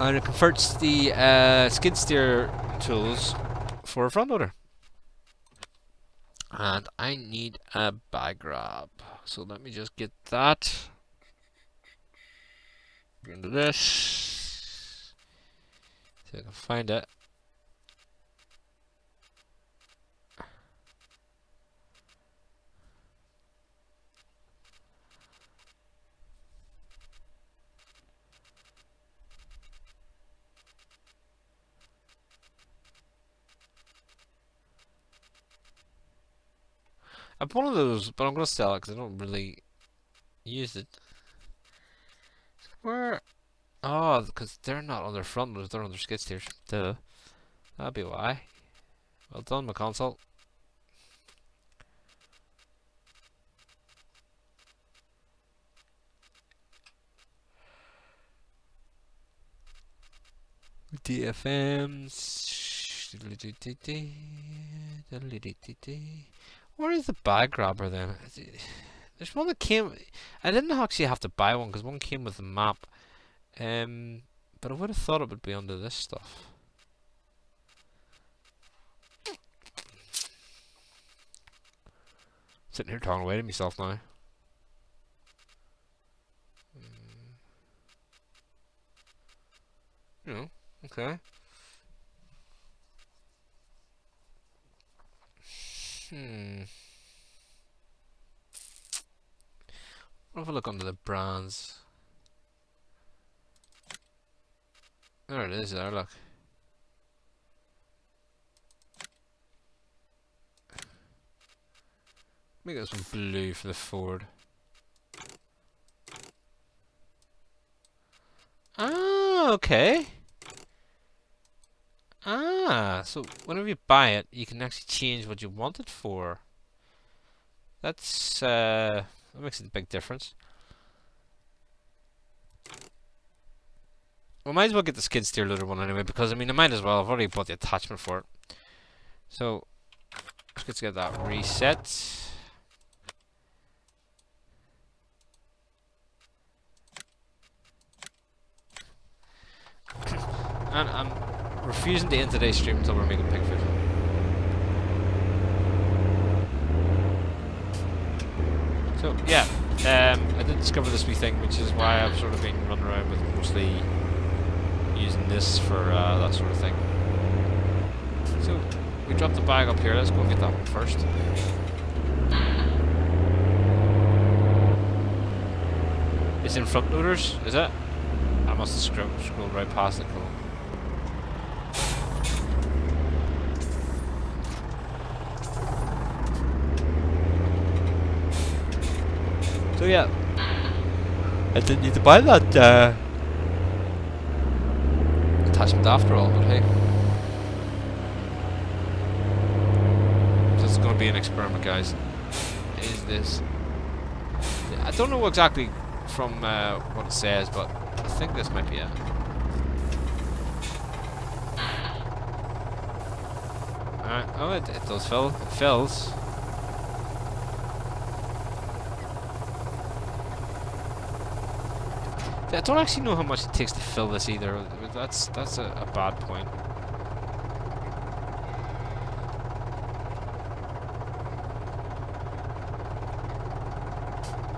And it converts the skid steer tools for a front loader. And I need a bag grab. So let me just get that. Go into this. See if I can find it. I have one of those, but I'm going to sell it because I don't really use it. Where? Oh, because they're not on their front loaders, they're on their skid steers. Duh. That'd be why. Well done, McConsole. DFMs. Where is the bag grabber then? There's one that came. I didn't actually have to buy one because one came with the map. But I would have thought it would be under this stuff. Sitting here talking away to myself now. Okay. What if I look under the brands? There it is there, look. Make this one blue for the Ford. Ah, okay. Ah, so whenever you buy it, you can actually change what you want it for. That's that makes a big difference. We might as well get the skid steer loader one anyway, because I mean I might as well. I've already bought the attachment for it. So let's get that reset. And I'm refusing to end today's stream until we're making pig food. So yeah, I did discover this wee thing, which is why I've sort of been running around with mostly using this for that sort of thing. So we dropped the bag up here. Let's go and get that one first. It's in front loaders, is it? I must have scrolled right past it. Cool. So yeah, I didn't need to buy that attachment after all, but hey. This is going to be an experiment, guys. Is this? I don't know exactly from what it says, but I think this might be it. Alright, oh, it does fill. It fills. I don't actually know how much it takes to fill this either. That's a bad point.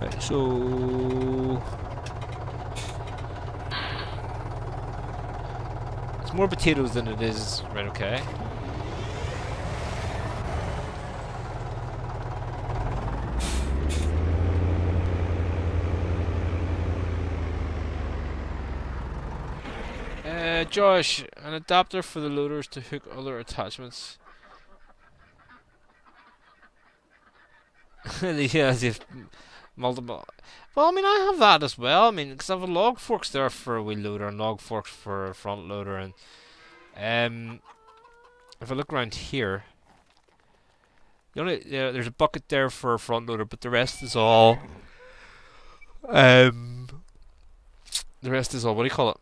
Right, so it's more potatoes than it is. Right, okay. Josh, an adapter for the loaders to hook other attachments. Yeah, they've multiple. Well, I mean, I have that as well. I mean, because I have a log forks there for a wheel loader and log forks for a front loader, and if I look around here, there's a bucket there for a front loader, but the rest is all the rest is all, what do you call it?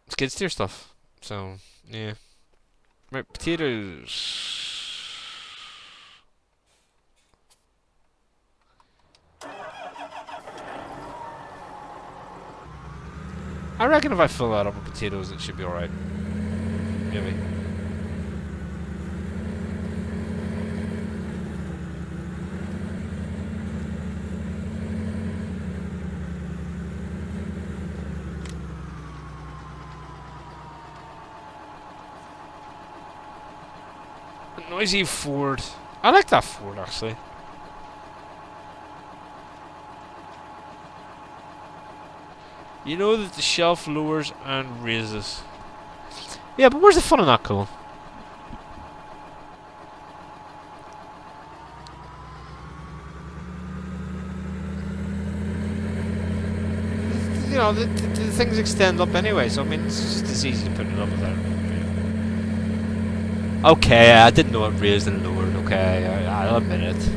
Skid steer stuff. So yeah, right, potatoes. I reckon if I fill that up with potatoes, it should be alright. Maybe. A noisy Ford. I like that Ford actually. You know that the shelf lowers and raises. Yeah, but where's the fun in that, Cole? You know, the things extend up anyway, so I mean, it's just as easy to put it up without. Okay, I didn't know it raised and lowered. Okay, I'll admit it.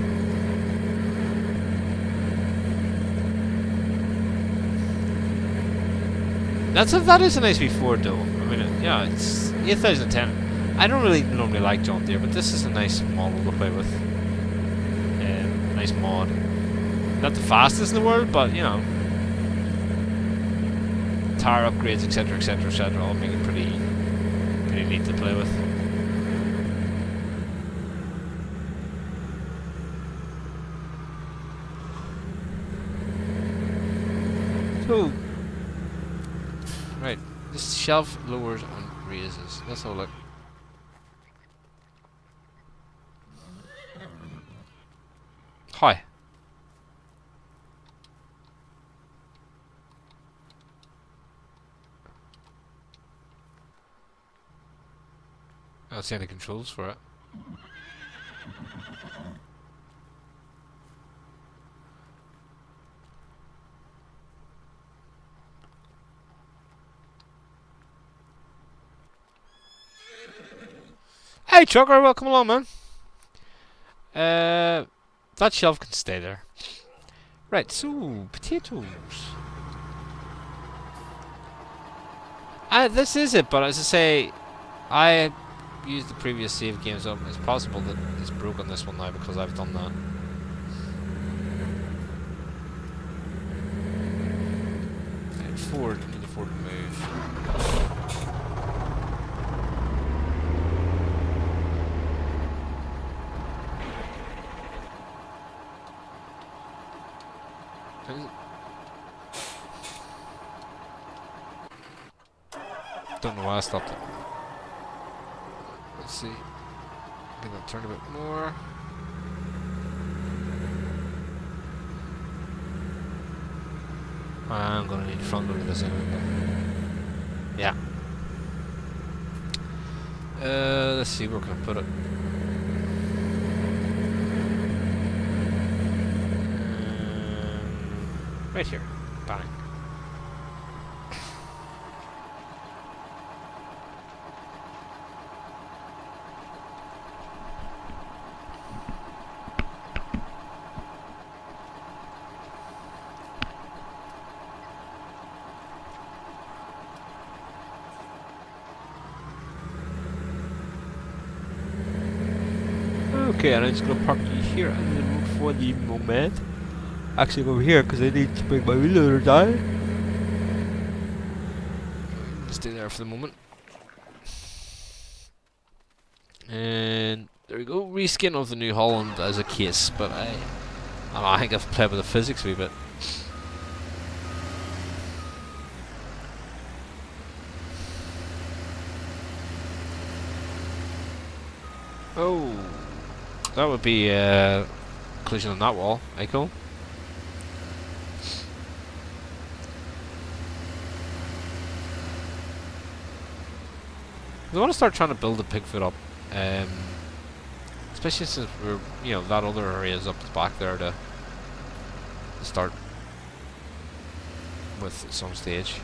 That is a nice V4 though. I mean, yeah, it's 8010. I don't really normally like John Deere, but this is a nice model to play with. Nice mod. Not the fastest in the world, but you know, tire upgrades, etc., etc., etc., all make it pretty neat to play with. So, right, this shelf lowers and raises. Let's have a look. Hi. I don't see any controls for it. Hey, trucker, welcome along, man. That shelf can stay there. Right, so potatoes. This is it, but as I say, I used the previous save game, so it's possible that it's broken this one now because I've done that. Right, forward, we need a forward move. Don't know why I stopped it. Let's see. Get that turned a bit more. I'm gonna need front load this anyway. Yeah. Let's see where can I put it. Right here. Bang. Okay, and I'm just gonna park you here on the road for the moment. Actually, over here because I need to bring my reloader down. Stay there for the moment. And there we go. Reskin of the New Holland as a case, but I don't know, I think I've played with the physics a wee bit. Oh, that would be collision on that wall. Cool. We want to start trying to build a Pigfoot up, especially since we're, you know, that other area is up the back there to start with at some stage.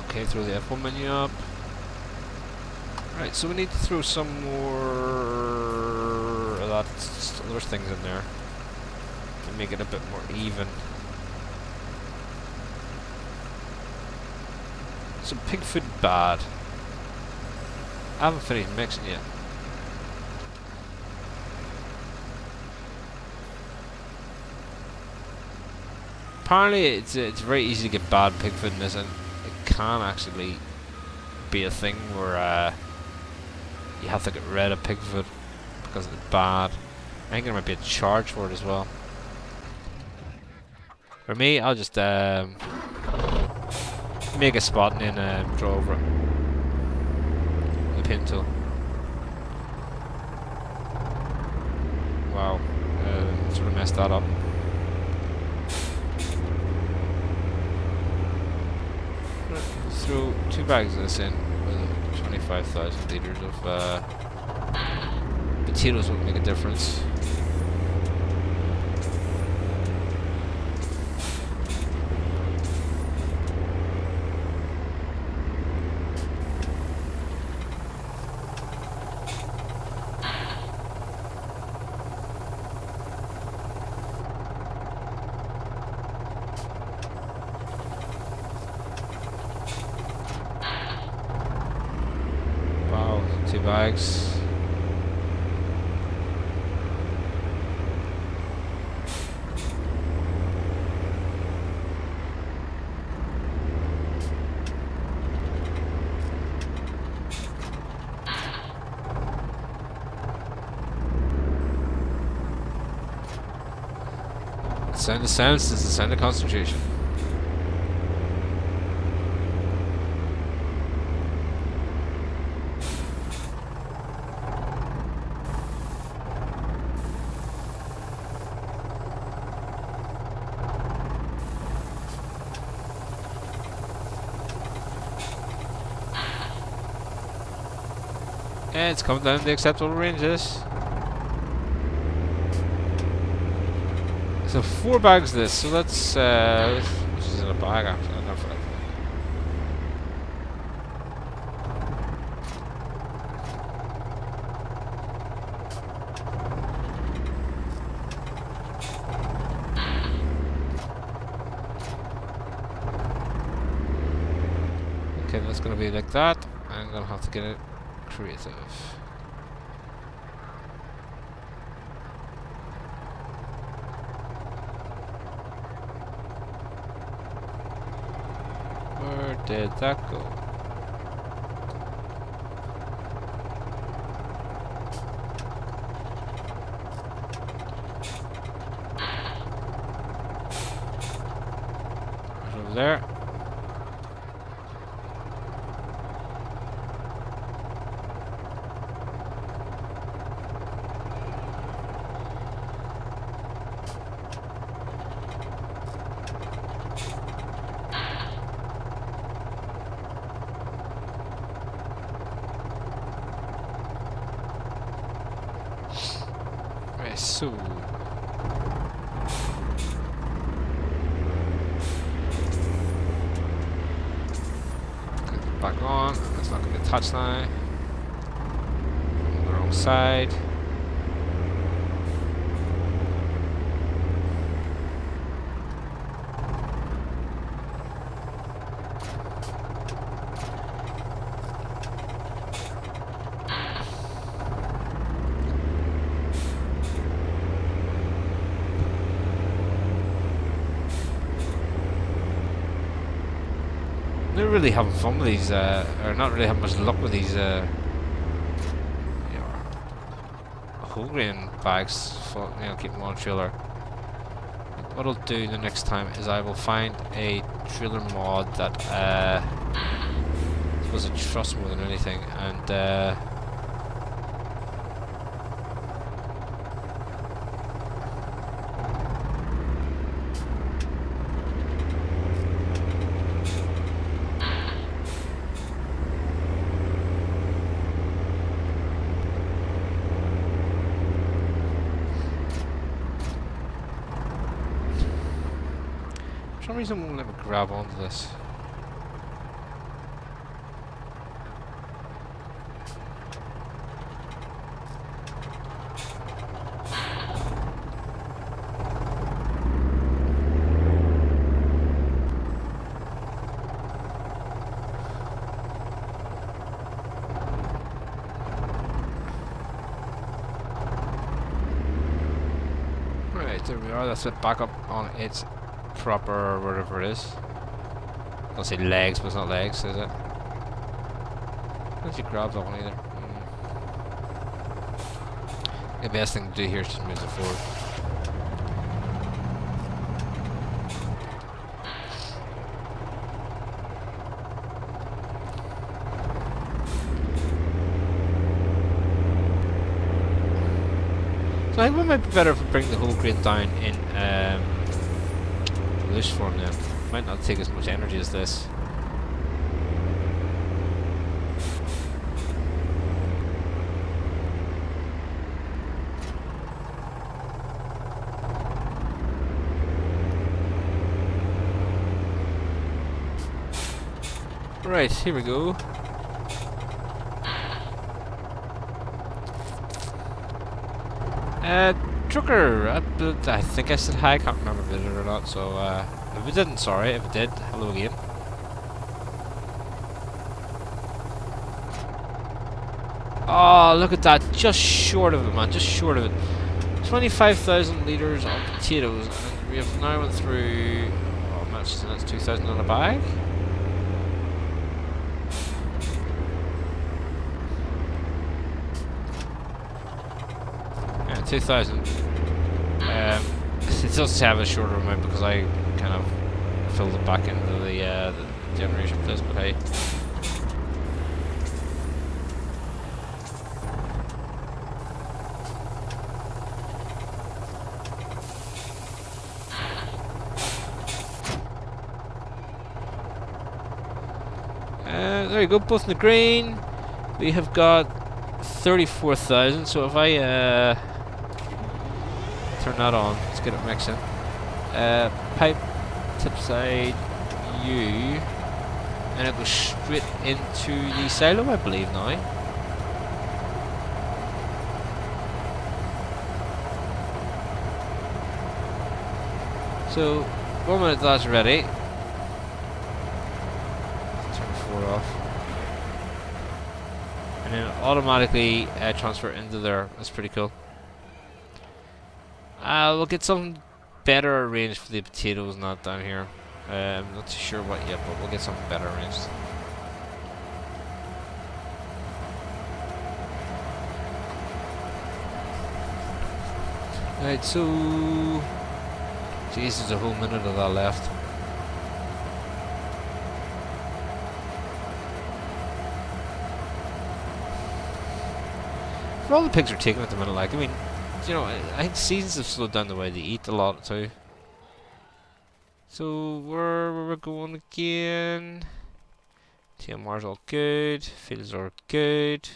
Okay, throw the F1 menu up. Right, so we need to throw some more of that other things in there to make it a bit more even. So pig food bad. I haven't finished mixing yet. Apparently it's very easy to get bad pig food in this, and it can actually be a thing where you have to get rid of pig food because it's bad. I think there might be a charge for it as well. For me, I'll just make a spot and then draw over it. The pin tool. Wow, sort of messed that up. Throw 2 bags of this in with 25,000 litres of potatoes won't make a difference. Wow, 2 bags. The sound of sounds is the sound of concentration. Yeah, it's coming down the acceptable ranges. So 4 bags of this. So let's which is in a bag actually. I never. Okay, that's gonna be like that. I'm gonna have to get it creative. Where did that go? Right over there. Right, so back on. It's not going to get touched now. On the wrong side. They're really having fun with these, or not really having much luck with these, whole grain bags. For, keep them on trailer. What I'll do the next time is I will find a trailer mod that was a trust more than anything, and for some reason won't let me grab onto this. Right, there we are. That's it. Back up on its proper whatever it is. I'll say legs, but it's not legs, is it? Don't you grab that one either? The best thing to do here is just move it forward. So I think we might be better if we bring the whole grain down in loose form then. Might not take as much energy as this. Right, here we go. Trucker, I think I said hi, I can't remember if I did it or not, so if I didn't, sorry. If I did, hello again. Oh, look at that, just short of it, man, just short of it. 25,000 litres of potatoes, and we have now went through, oh, that's 2,000 in a bag. Yeah, 2,000. It does have a shorter amount because I kind of filled it back into the generation of this, but hey. There you go, both in the green. We have got 34,000. So if I turn that on, let's get it mixing. Pipe tip side U, and it goes straight into the silo, I believe now. So 1 minute that's ready. Turn the 4 off. And then automatically transfer into there. That's pretty cool. We'll get something better arranged for the potatoes, not down here. I'm not too sure what yet, but we'll get something better arranged. Right, so jeez, there's a whole minute of that left. For all the pigs are taken at the minute, like, I mean, you know, I think seasons have slowed down the way they eat a lot too. So where we're going again? TMR's all good, fields are good.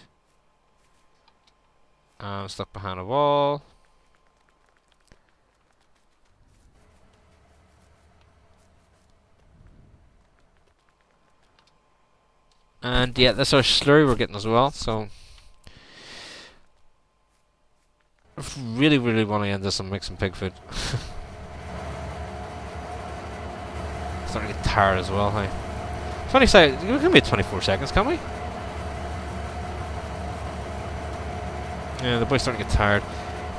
I'm stuck behind a wall. And yeah, that's our slurry we're getting as well, so I really want to end this and make some pig food. Starting to get tired as well, hey. Funny say, we can make 24 seconds, can't we? Yeah, the boy's starting to get tired.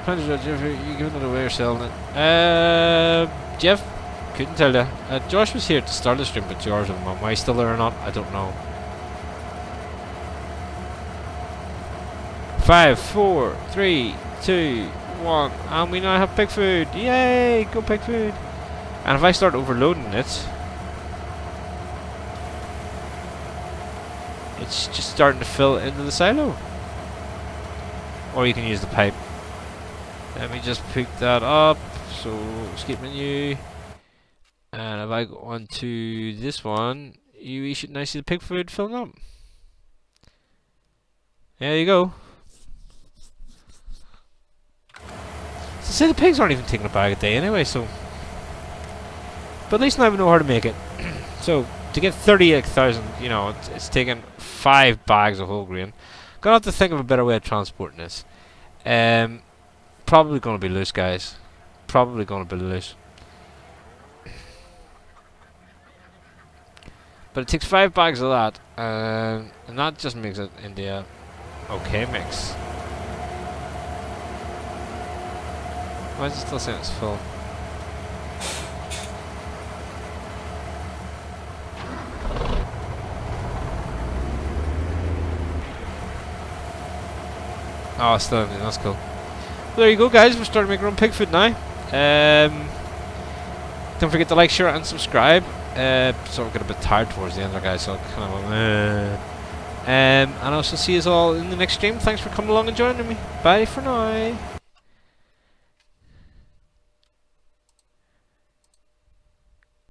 Jeff, you giving it away or selling it? Jeff, couldn't tell you. Josh was here to start the stream, but 2 hours of him. Am I still there or not? I don't know. 5, 4, 3, 2, 1, and we now have pig food. Yay! Go pig food. And if I start overloading it, it's just starting to fill into the silo. Or you can use the pipe. Let me just pick that up. So escape menu, and if I go on to this one, you should now see the pig food filling up. There you go. So say the pigs aren't even taking a bag a day anyway, so. But at least now we know how to make it. So to get 38,000, you know, it's taking 5 bags of whole grain. Gonna have to think of a better way of transporting this. Probably gonna be loose, guys. Probably gonna be loose. But it takes 5 bags of that, and that just makes it into a okay mix. Why is it still saying it's full? Oh, it's still empty. That's cool. Well, there you go, guys. We're starting to make our own pig food now. Don't forget to like, share, and subscribe. So we're getting a bit tired towards the end there, guys. So kind of, and I shall see you all in the next stream. Thanks for coming along and joining me. Bye for now.